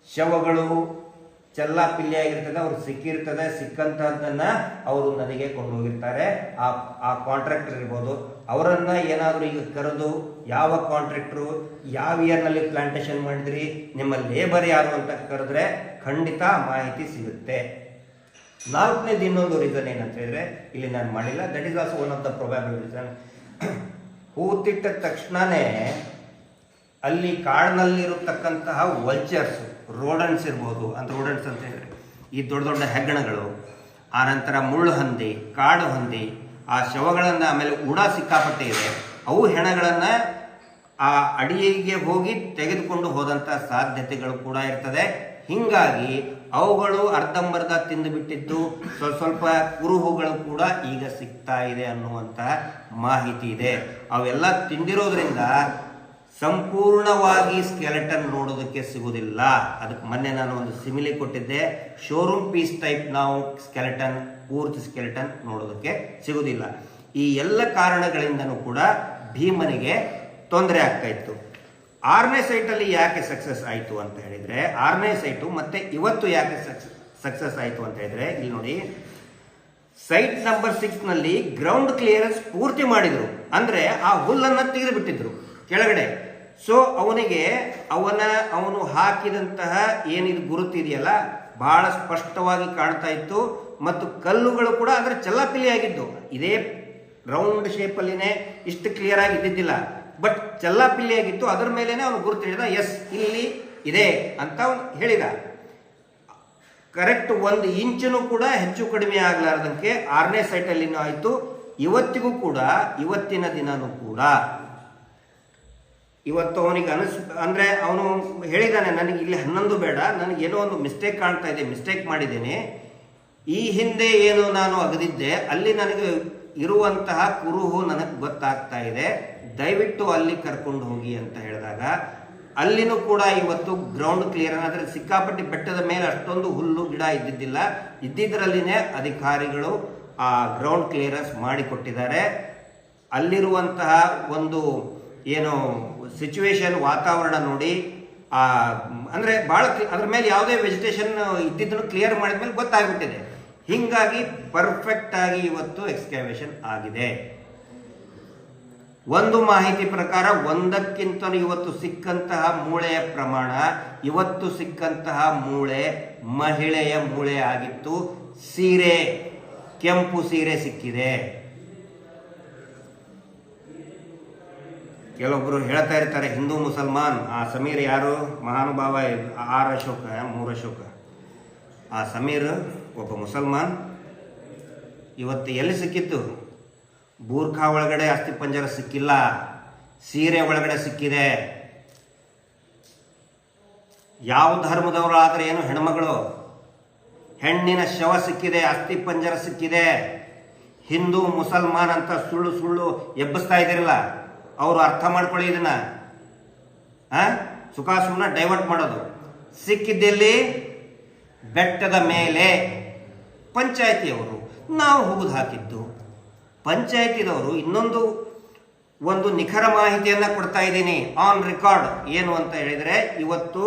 ಶವಗಳು ಚೆಲ್ಲಾಪಿಲ್ಲಿ ಆಗಿರ್ತದೆ, ಅವ್ರು ಸಿಕ್ಕಿರ್ತದೆ. ಸಿಕ್ಕಂತಹದ್ದನ್ನ ಅವರು ನದಿಗೆ ಕೊಂಡು ಹೋಗಿರ್ತಾರೆ. ಆ ಕಾಂಟ್ರಾಕ್ಟರ್ ಇರ್ಬೋದು, ಅವರನ್ನ ಏನಾದರೂ ಈಗ ಕರೆದು, ಯಾವ ಕಾಂಟ್ರಾಕ್ಟರು ಯಾವ ಇಯರ್ನಲ್ಲಿ ಪ್ಲಾಂಟೇಶನ್ ಮಾಡಿದ್ರಿ, ನಿಮ್ಮ ಲೇಬರ್ ಯಾರು ಅಂತ ಕರೆದ್ರೆ ಖಂಡಿತ ಮಾಹಿತಿ ಸಿಗುತ್ತೆ. 4ನೇದು ಇನ್ನೊಂದು ರೀಸನ್ ಏನಂತ ಹೇಳಿದ್ರೆ, ಇಲ್ಲಿ ನಾನು ಮಾಡಿಲ್ಲ, that is also one of the probable reason. ಹೂತಿಟ್ಟ ತಕ್ಷಣನೇ ಅಲ್ಲಿ ಕಾಡಿನಲ್ಲಿರತಕ್ಕಂತಹ ವಲ್ಚರ್ಸ್, ರೋಡನ್ಸ್ ಇರ್ಬೋದು, ಅಂದ್ರೆ ರೋಡನ್ಸ್ ಅಂತ ಹೇಳಿದ್ರೆ ಈ ದೊಡ್ಡ ದೊಡ್ಡ ಹೆಗ್ಗಣಗಳು, ಆನಂತರ ಮುಳ್ಳು ಹಂದಿ, ಕಾಡು ಹಂದಿ, ಆ ಶವಗಳನ್ನ, ಆಮೇಲೆ ಉಡ ಸಿಕ್ಕಾಪಟ್ಟೆ ಇದೆ, ಅವು ಹೆಣಗಳನ್ನ ಆ ಅಡಿಗೆ ಹೋಗಿ ತೆಗೆದುಕೊಂಡು ಹೋದಂತ ಸಾಧ್ಯತೆಗಳು ಕೂಡ ಇರ್ತದೆ. ಹಿಂಗಾಗಿ ಅವುಗಳು ಅರ್ಧಂಬರ್ಧ ತಿಂದು ಬಿಟ್ಟಿದ್ದು, ಸ್ವಲ್ಪ ಕುರುಹುಗಳು ಕೂಡ ಈಗ ಸಿಗ್ತಾ ಇದೆ ಅನ್ನುವಂತಹ ಮಾಹಿತಿ ಇದೆ. ಅವೆಲ್ಲ ತಿಂದಿರೋದ್ರಿಂದ ಸಂಪೂರ್ಣವಾಗಿ ಸ್ಕೆಲೆಟನ್ ನೋಡೋದಕ್ಕೆ ಸಿಗುವುದಿಲ್ಲ. ಅದಕ್ಕೆ ಮೊನ್ನೆ ನಾನು ಒಂದು ಸಿಮಿಲಿ ಕೊಟ್ಟಿದ್ದೆ, ಶೋರೂಮ್ ಪೀಸ್ ಟೈಪ್ ನಾವು ಸ್ಕೆಲೆಟನ್, ಪೂರ್ತಿ ಸ್ಕೆಲೆಟನ್ ನೋಡೋದಕ್ಕೆ ಸಿಗುವುದಿಲ್ಲ. ಈ ಎಲ್ಲ ಕಾರಣಗಳಿಂದನೂ ಕೂಡ ಭೀಮನಿಗೆ ತೊಂದರೆ ಆಗ್ತಾ ಇತ್ತು. 6ನೇ ಸೈಟಲ್ಲಿ ಯಾಕೆ ಸಕ್ಸಸ್ ಆಯಿತು ಅಂತ ಹೇಳಿದ್ರೆ, 6ನೇ ಸೈಟು ಮತ್ತೆ ಇವತ್ತು ಯಾಕೆ ಸಕ್ಸಸ್ ಆಯಿತು ಅಂತ ಹೇಳಿದ್ರೆ, ಇಲ್ಲಿ ನೋಡಿ, ಸೈಟ್ ನಂಬರ್ 6 ನಲ್ಲಿ ಗ್ರೌಂಡ್ ಕ್ಲಿಯರೆನ್ಸ್ ಪೂರ್ತಿ ಮಾಡಿದ್ರು. ಅಂದ್ರೆ ಆ ಹುಲ್ಲನ್ನ ತೆಗೆದು ಬಿಟ್ಟಿದ್ರು ಕೆಳಗಡೆ. ಸೊ ಅವನಿಗೆ ಅವನು ಹಾಕಿದಂತಹ ಏನಿದು ಗುರುತಿದೆಯಲ್ಲ, ಬಹಳ ಸ್ಪಷ್ಟವಾಗಿ ಕಾಣ್ತಾ ಇತ್ತು ಮತ್ತು ಕಲ್ಲುಗಳು ಕೂಡ ಅದರ ಚಲ್ಲಾಪಿಲ್ಲಿಯಾಗಿದ್ದು. ಇದೇ ರೌಂಡ್ ಶೇಪಲ್ಲಿನೇ ಇಷ್ಟು ಕ್ಲಿಯರ್ ಆಗಿ ಇದ್ದಿದ್ದಿಲ್ಲ, ಬಟ್ ಚಲ್ಲಾಪಿಲ್ಲಿಯಾಗಿತ್ತು. ಅದರ ಮೇಲೇನೆ ಅವನು ಗುರುತು ಹೇಳಿದ, ಎಸ್ ಇಲ್ಲಿ ಇದೆ ಅಂತ ಅವನು ಹೇಳಿದ. ಕರೆಕ್ಟ್ 1 ಇಂಚನು ಕೂಡ ಹೆಚ್ಚು ಕಡಿಮೆ ಆಗ್ಲಾರ್ದಂಗೆ 6ನೇ ಸೈಟಲ್ಲಿ ಆಯಿತು. ಇವತ್ತಿಗೂ ಕೂಡ, ಇವತ್ತಿನ ದಿನನೂ ಕೂಡ, ಇವತ್ತು ಅವನಿಗೆ ಅಂದರೆ ಅವನು ಹೇಳಿದ್ದಾನೆ, ನನಗೆ ಇಲ್ಲಿ 11 ಬೇಡ, ನನಗೆ ಏನೋ ಒಂದು ಮಿಸ್ಟೇಕ್ ಕಾಣ್ತಾ ಇದೆ, ಮಿಸ್ಟೇಕ್ ಮಾಡಿದ್ದೇನೆ. ಈ ಹಿಂದೆ ಏನು ನಾನು ಅಗದಿದ್ದೆ ಅಲ್ಲಿ ನನಗೆ ಇರುವಂತಹ ಕುರುಹು ನನಗೆ ಗೊತ್ತಾಗ್ತಾ ಇದೆ, ದಯವಿಟ್ಟು ಅಲ್ಲಿ ಕರ್ಕೊಂಡು ಹೋಗಿ ಅಂತ ಹೇಳಿದಾಗ ಅಲ್ಲಿನೂ ಕೂಡ ಇವತ್ತು ಗ್ರೌಂಡ್ ಕ್ಲಿಯರ್. ಆದರೆ ಸಿಕ್ಕಾಪಟ್ಟಿ ಬೆಟ್ಟದ ಮೇಲೆ ಅಷ್ಟೊಂದು ಹುಲ್ಲು ಗಿಡ ಇದ್ದಿದ್ದಿಲ್ಲ, ಇದ್ದಿದ್ದರಲ್ಲಿನೇ ಅಧಿಕಾರಿಗಳು ಆ ಗ್ರೌಂಡ್ ಕ್ಲಿಯರೆನ್ಸ್ ಮಾಡಿಕೊಟ್ಟಿದ್ದಾರೆ. ಅಲ್ಲಿರುವಂತಹ ಒಂದು ಏನು ಸಿಚುವೇಶನ್, ವಾತಾವರಣ ನೋಡಿ, ಅಂದರೆ ಭಾಳ ಅದ್ರ ಮೇಲೆ ಯಾವುದೇ ವೆಜಿಟೇಷನ್ ಇದ್ದಿದ್ದನ್ನು ಕ್ಲಿಯರ್ ಮಾಡಿದ ಮೇಲೆ ಗೊತ್ತಾಗ್ಬಿಟ್ಟಿದೆ. ಹೀಗಾಗಿ ಪರ್ಫೆಕ್ಟ್ ಆಗಿ ಇವತ್ತು ಎಕ್ಸ್ಕ್ಯಾವೇಷನ್ ಆಗಿದೆ. ಒಂದು ಮಾಹಿತಿ ಪ್ರಕಾರ ಒಂದಕ್ಕಿಂತ ಇವತ್ತು ಸಿಕ್ಕಂತಹ ಮೂಳೆಯ ಪ್ರಮಾಣ, ಇವತ್ತು ಸಿಕ್ಕಂತಹ ಮೂಳೆ ಮಹಿಳೆಯ ಮೂಳೆ ಆಗಿತ್ತು. ಸೀರೆ, ಕೆಂಪು ಸೀರೆ ಸಿಕ್ಕಿದೆ. ಕೆಲವೊಬ್ರು ಹೇಳ್ತಾ ಇರ್ತಾರೆ ಹಿಂದೂ ಮುಸಲ್ಮಾನ್. ಆ ಸಮೀರ್ ಯಾರು ಮಹಾನುಭಾವ, 6 ಅಶೋಕ 3 ಅಶೋಕ, ಆ ಸಮೀರ್ ಒಬ್ಬ ಮುಸಲ್ಮಾನ್. ಇವತ್ತು ಎಲ್ಲಿ ಸಿಕ್ಕಿತ್ತು? ಬೂರ್ಖಾ ಒಳಗಡೆ ಅಸ್ಥಿಪಂಜರ ಸಿಕ್ಕಿಲ್ಲ, ಸೀರೆ ಒಳಗಡೆ ಸಿಕ್ಕಿದೆ. ಯಾವ ಧರ್ಮದವರು ಆದ್ರೆ ಏನು, ಹೆಣ್ಮಗಳು, ಹೆಣ್ಣಿನ ಶವ ಸಿಕ್ಕಿದೆ, ಅಸ್ಥಿಪಂಜರ ಸಿಕ್ಕಿದೆ. ಹಿಂದೂ ಮುಸಲ್ಮಾನ್ ಅಂತ ಸುಳ್ಳು ಸುಳ್ಳು ಎಬ್ಬಿಸ್ತಾ ಇದ್ದೀರಲ್ಲ, ಅವರು ಅರ್ಥ ಮಾಡ್ಕೊಳ್ಳಿ ಇದನ್ನ. ಸುಖಾಸುಮ್ನ ಡೈವರ್ಟ್ ಮಾಡೋದು. ಸಿಕ್ಕಿದ್ದೆಲ್ಲಿ? ಬೆಟ್ಟದ ಮೇಲೆ. ಪಂಚಾಯತಿಯವರು ನಾವು ಹುಗಿದು ಹಾಕಿದ್ದು. ಪಂಚಾಯತಿದವರು ಇನ್ನೊಂದು ಒಂದು ನಿಖರ ಮಾಹಿತಿಯನ್ನ ಕೊಡ್ತಾ ಇದ್ದೀನಿ ಆನ್ ರೆಕಾರ್ಡ್. ಏನು ಅಂತ ಹೇಳಿದ್ರೆ, ಇವತ್ತು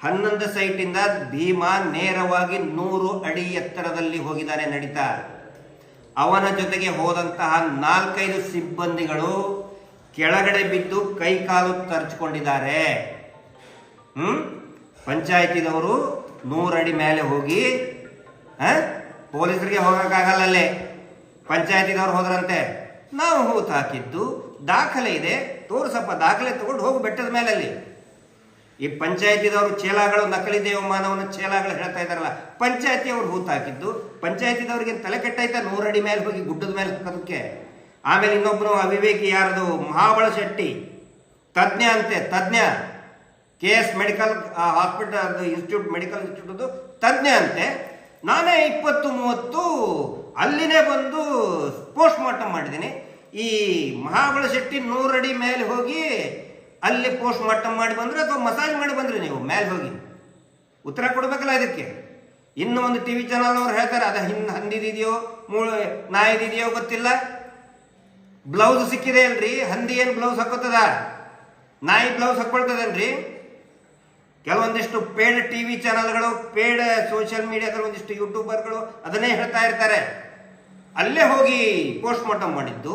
11 ಸೈಟಿಂದ ಭೀಮಾ ನೇರವಾಗಿ 100 ಅಡಿ ಎತ್ತರದಲ್ಲಿ ಹೋಗಿದ್ದಾನೆ ನಡೀತಾ. ಅವನ ಜೊತೆಗೆ ಹೋದಂತಹ 4-5 ಸಿಬ್ಬಂದಿಗಳು ಕೆಳಗಡೆ ಬಿದ್ದು ಕೈ ಕಾಲು ತರ್ಚ್ಕೊಂಡಿದ್ದಾರೆ. ಪಂಚಾಯತಿದವರು 100 ಅಡಿ ಮೇಲೆ ಹೋಗಿ, ಪೊಲೀಸರಿಗೆ ಹೋಗಕ್ಕಾಗಲ್ಲ, ಅಲ್ಲೇ ಪಂಚಾಯತಿದವ್ರು ಹೋದ್ರಂತೆ. ನಾವು ಹೂತು ಹಾಕಿದ್ದು ದಾಖಲೆ ಇದೆ, ತೋರ್ಸಪ್ಪ, ದಾಖಲೆ ತಗೊಂಡು ಹೋಗು ಬೆಟ್ಟದ ಮೇಲೆ. ಅಲ್ಲಿ ಈ ಪಂಚಾಯತಿದವರು ಚೇಲಾಗಳು, ನಕಲಿ ದೇವಮಾನವನ ಚೇಲಾಗಳು ಹೇಳ್ತಾ ಇದಾರಲ್ಲ, ಪಂಚಾಯತಿಯವ್ರು ಹೂತು ಹಾಕಿದ್ದು. ಪಂಚಾಯತಿದವ್ರಿಗೆ ತಲೆ ಕೆಟ್ಟಾಯ್ತಾ 100 ಅಡಿ ಮೇಲೆ ಹೋಗಿ ಗುಡ್ಡದ ಮೇಲೆ ಹಾಕೋದಕ್ಕೆ. ಆಮೇಲೆ ಇನ್ನೊಬ್ಬನು ಅವಿವೇಕಿ, ಯಾರದು, ಮಹಾಬಳ ಶೆಟ್ಟಿ, ತಜ್ಞ ಅಂತೆ, ತಜ್ಞ, KS medical hospital institute, medical institute ತಜ್ಞ ಅಂತೆ. ನಾನೇ 20-30 ಅಲ್ಲಿನೇ ಬಂದು ಪೋಸ್ಟ್ ಮಾರ್ಟಮ್ ಮಾಡಿದ್ದೀನಿ. ಈ ಮಹಾಬಳ ಶೆಟ್ಟಿ 100 ಅಡಿ ಮೇಲೆ ಹೋಗಿ ಅಲ್ಲಿ ಪೋಸ್ಟ್ ಮಾರ್ಟಮ್ ಮಾಡಿ ಬಂದ್ರೆ ಅಥವಾ ಮಸಾಜ್ ಮಾಡಿ ಬಂದ್ರಿ ನೀವು ಮೇಲೆ ಹೋಗಿ? ಉತ್ತರ ಕೊಡ್ಬೇಕಲ್ಲ ಇದಕ್ಕೆ. ಇನ್ನು ಒಂದು TV ಚಾನಲ್ ಅವ್ರು ಹೇಳ್ತಾರೆ, ಅದ ಹಂದಿದೆಯೋ ನಾಯಿದಿದೆಯೋ ಗೊತ್ತಿಲ್ಲ, ಬ್ಲೌಸ್ ಸಿಕ್ಕಿದೆ ಅಲ್ರಿ. ಹಂದಿ ಏನು ಬ್ಲೌಸ್ ಹಾಕೋತದ? ನಾಯಿ ಬ್ಲೌಸ್ ಹಾಕೊಳ್ತದನ್ರಿ? ಕೆಲವೊಂದಿಷ್ಟು ಪೇಡ್ TV ಚಾನಲ್ಗಳು, ಪೇಡ್ ಸೋಷಿಯಲ್ ಮೀಡಿಯಾಗಳು, ಒಂದಿಷ್ಟು ಯೂಟ್ಯೂಬರ್ಗಳು ಅದನ್ನೇ ಹೇಳ್ತಾ ಇರ್ತಾರೆ. ಅಲ್ಲೇ ಹೋಗಿ ಪೋಸ್ಟ್ ಮಾರ್ಟಮ್ ಮಾಡಿದ್ದು.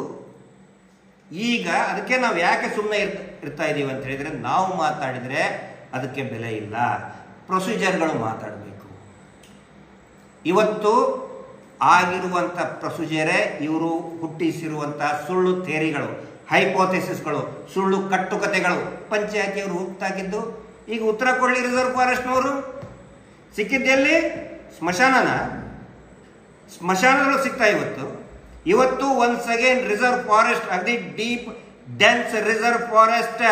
ಈಗ ಅದಕ್ಕೆ ನಾವು ಯಾಕೆ ಸುಮ್ಮನೆ ಇರ್ತಾ ಇದೀವಿ ಅಂತ ಹೇಳಿದ್ರೆ, ನಾವು ಮಾತಾಡಿದ್ರೆ ಅದಕ್ಕೆ ಬೆಲೆ ಇಲ್ಲ, ಪ್ರೊಸೀಜರ್ಗಳು ಮಾತಾಡಬೇಕು. ಇವತ್ತು ಆಗಿರುವಂಥ ಪ್ರೊಸೀಜರೇ ಇವರು ಹುಟ್ಟಿಸಿರುವಂತಹ ಸುಳ್ಳು ಥೇರಿಗಳು, ಹೈಪೋಥೆಸಿಸ್ಗಳು, ಸುಳ್ಳು ಕಟ್ಟುಕತೆಗಳು. ಪಂಚಾಯತಿಯವರು ಹುಟ್ಟಾಕಿದ್ದು. ಈಗ ಉತ್ತರ ಕೊಡಲಿ ರಿಸರ್ವ್ ಫಾರೆಸ್ಟ್ನವರು. ಸಿಕ್ಕಿದ್ದೆಲ್ಲಿ? ಸ್ಮಶಾನಗಳು ಸಿಗ್ತಾ ಇವತ್ತು ಒನ್ಸ್ ಅಗೇನ್ ರಿಸರ್ವ್ ಫಾರೆಸ್ಟ್, ಅಗದಿ ಡೀಪ್ ಡೆನ್ಸ್ ರಿಸರ್ವ್ ಫಾರೆಸ್ಟ್.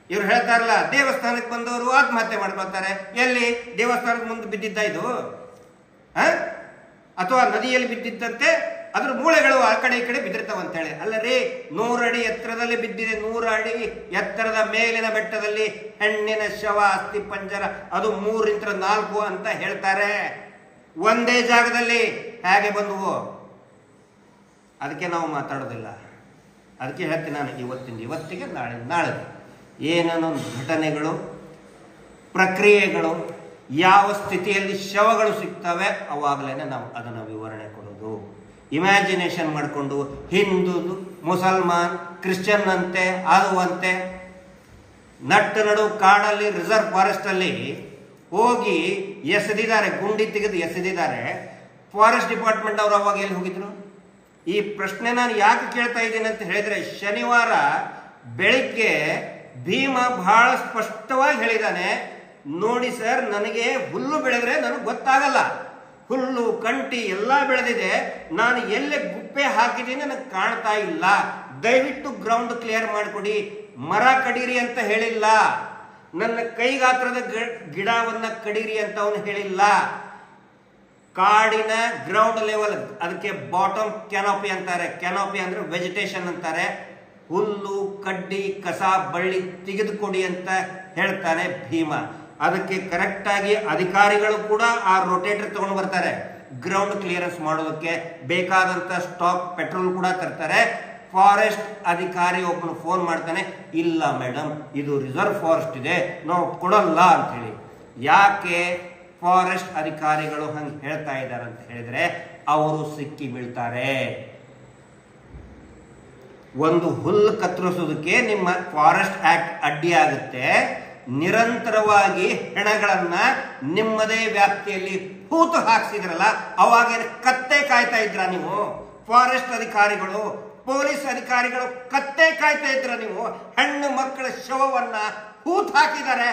ಇವ್ರು ಹೇಳ್ತಾರಲ್ಲ, ದೇವಸ್ಥಾನಕ್ಕೆ ಬಂದವರು ಆತ್ಮಹತ್ಯೆ ಮಾಡ್ಕೊಳ್ತಾರೆ. ಎಲ್ಲಿ? ದೇವಸ್ಥಾನದ ಮುಂದೆ ಬಿದ್ದಿದ್ದ ಇದು, ಅಥವಾ ನದಿಯಲ್ಲಿ ಬಿದ್ದಿದ್ದಂತೆ ಅದ್ರ ಮೂಳೆಗಳು ಆ ಕಡೆ ಈ ಕಡೆ ಬಿದ್ದಿರ್ತಾವ ಅಂತ ಹೇಳಿ. ಅಲ್ಲರಿ, 100 ಅಡಿ ಎತ್ತರದಲ್ಲಿ ಬಿದ್ದಿದೆ. 100 ಅಡಿ ಎತ್ತರದ ಮೇಲಿನ ಬೆಟ್ಟದಲ್ಲಿ ಹೆಣ್ಣಿನ ಶವ, ಅಸ್ಥಿ ಪಂಜರ, ಅದು 3-4 ಅಂತ ಹೇಳ್ತಾರೆ. ಒಂದೇ ಜಾಗದಲ್ಲಿ ಹೇಗೆ ಬಂದುವು? ಅದಕ್ಕೆ ನಾವು ಮಾತಾಡೋದಿಲ್ಲ. ಅದಕ್ಕೆ ಹೇಳ್ತೀನಿ ನಾನು, ಇವತ್ತಿಗೆ ನಾಳೆ ಏನೇನೋ ಘಟನೆಗಳು, ಪ್ರಕ್ರಿಯೆಗಳು, ಯಾವ ಸ್ಥಿತಿಯಲ್ಲಿ ಶವಗಳು ಸಿಗ್ತವೆ ಅವಾಗಲೇ ನಾವು ಅದನ್ನು ವಿವರಣೆ ಕೊಡೋದು. ಇಮ್ಯಾಜಿನೇಷನ್ ಮಾಡಿಕೊಂಡು ಹಿಂದೂ, ಮುಸಲ್ಮಾನ್, ಕ್ರಿಶ್ಚಿಯನ್ ಅಂತೆ, ಅದು ಅಂತೆ, ನಡು ಕಾಡಲ್ಲಿ ರಿಸರ್ವ್ ಫಾರೆಸ್ಟ್ ಅಲ್ಲಿ ಹೋಗಿ ಎಸೆದಿದ್ದಾರೆ, ಗುಂಡಿ ತೆಗೆದು ಎಸೆದಿದ್ದಾರೆ. ಫಾರೆಸ್ಟ್ ಡಿಪಾರ್ಟ್ಮೆಂಟ್ ಅವರು ಅವಾಗ ಎಲ್ಲಿ ಹೋಗಿದ್ರು? ಈ ಪ್ರಶ್ನೆ ನಾನು ಯಾಕೆ ಕೇಳ್ತಾ ಇದ್ದೀನಿ ಅಂತ ಹೇಳಿದ್ರೆ, ಶನಿವಾರ ಬೆಳಿಗ್ಗೆ ಭೀಮ ಬಹಳ ಸ್ಪಷ್ಟವಾಗಿ ಹೇಳಿದ್ದಾನೆ, ನೋಡಿ ಸರ್, ನನಗೆ ಹುಲ್ಲು ಬೆಳೆದ್ರೆ ನನಗೆ ಗೊತ್ತಾಗಲ್ಲ, ಹುಲ್ಲು ಕಂಟಿ ಎಲ್ಲ ಬೆಳೆದಿದೆ, ನಾನು ಎಲ್ಲೇ ಗುಪ್ಪೆ ಹಾಕಿದ್ದೀನಿ ನನಗೆ ಕಾಣ್ತಾ ಇಲ್ಲ, ದಯವಿಟ್ಟು ಗ್ರೌಂಡ್ ಕ್ಲಿಯರ್ ಮಾಡಿಕೊಡಿ, ಮರ ಕಡೀರಿ ಅಂತ ಹೇಳಿಲ್ಲ, ನನ್ನ ಕೈಗಾತ್ರದ ಗಿಡವನ್ನ ಕಡೀರಿ ಅಂತ ಅವನು ಹೇಳಿಲ್ಲ. ಕಾಡಿನ ಗ್ರೌಂಡ್ ಲೆವೆಲ್, ಅದಕ್ಕೆ ಬಾಟಮ್ ಕ್ಯಾನೋಪಿ ಅಂತಾರೆ. ಕ್ಯಾನೋಪಿ ಅಂದ್ರೆ ವೆಜಿಟೇಷನ್ ಅಂತಾರೆ. ಹುಲ್ಲು ಕಡ್ಡಿ ಕಸ ಬಳ್ಳಿ ತೆಗೆದುಕೊಡಿ ಅಂತ ಹೇಳ್ತಾನೆ ಭೀಮ. ಅದಕ್ಕೆ ಕರೆಕ್ಟ್ ಆಗಿ ಅಧಿಕಾರಿಗಳು ಕೂಡ ಆ ರೊಟೇಟರ್ ತಗೊಂಡು ಬರ್ತಾರೆ. ಗ್ರೌಂಡ್ ಕ್ಲಿಯರೆನ್ಸ್ ಮಾಡೋದಕ್ಕೆ ಬೇಕಾದಂತ ಸ್ಟಾಕ್ ಪೆಟ್ರೋಲ್ ಕೂಡ ತರ್ತಾರೆ. ಫಾರೆಸ್ಟ್ ಅಧಿಕಾರಿ ಒಬ್ಬನು ಫೋನ್ ಮಾಡ್ತಾನೆ, ಇಲ್ಲ ಮೇಡಮ್, ಇದು ರಿಸರ್ವ್ ಫಾರೆಸ್ಟ್ ಇದೆ, ನಾವು ಕೊಡಲ್ಲ ಅಂತ ಹೇಳಿ. ಯಾಕೆ ಫಾರೆಸ್ಟ್ ಅಧಿಕಾರಿಗಳು ಹಂಗೆ ಹೇಳ್ತಾ ಇದ್ದಾರೆ ಅಂತ ಹೇಳಿದ್ರೆ, ಅವರು ಸಿಕ್ಕಿ ಬೀಳ್ತಾರೆ. ಒಂದು ಹುಲ್ಲು ಕತ್ತರಿಸೋದಕ್ಕೆ ನಿಮ್ಮ ಫಾರೆಸ್ಟ್ ಆಕ್ಟ್ ಅಡ್ಡಿಯಾಗುತ್ತೆ. ನಿರಂತರವಾಗಿ ಹೆಣಗಳನ್ನ ನಿಮ್ಮದೇ ವ್ಯಾಪ್ತಿಯಲ್ಲಿ ಹೂತು ಹಾಕ್ಸಿದ್ರಲ್ಲ, ಅವಾಗೇನು ಕತ್ತೆ ಕಾಯ್ತಾ ಇದ್ರ ನೀವು? ಫಾರೆಸ್ಟ್ ಅಧಿಕಾರಿಗಳು, ಪೊಲೀಸ್ ಅಧಿಕಾರಿಗಳು ಕತ್ತೆ ಕಾಯ್ತಾ ಇದ್ರ ನೀವು? ಹೆಣ್ಣು ಮಕ್ಕಳ ಶವವನ್ನ ಹೂತು ಹಾಕಿದ್ದಾರೆ,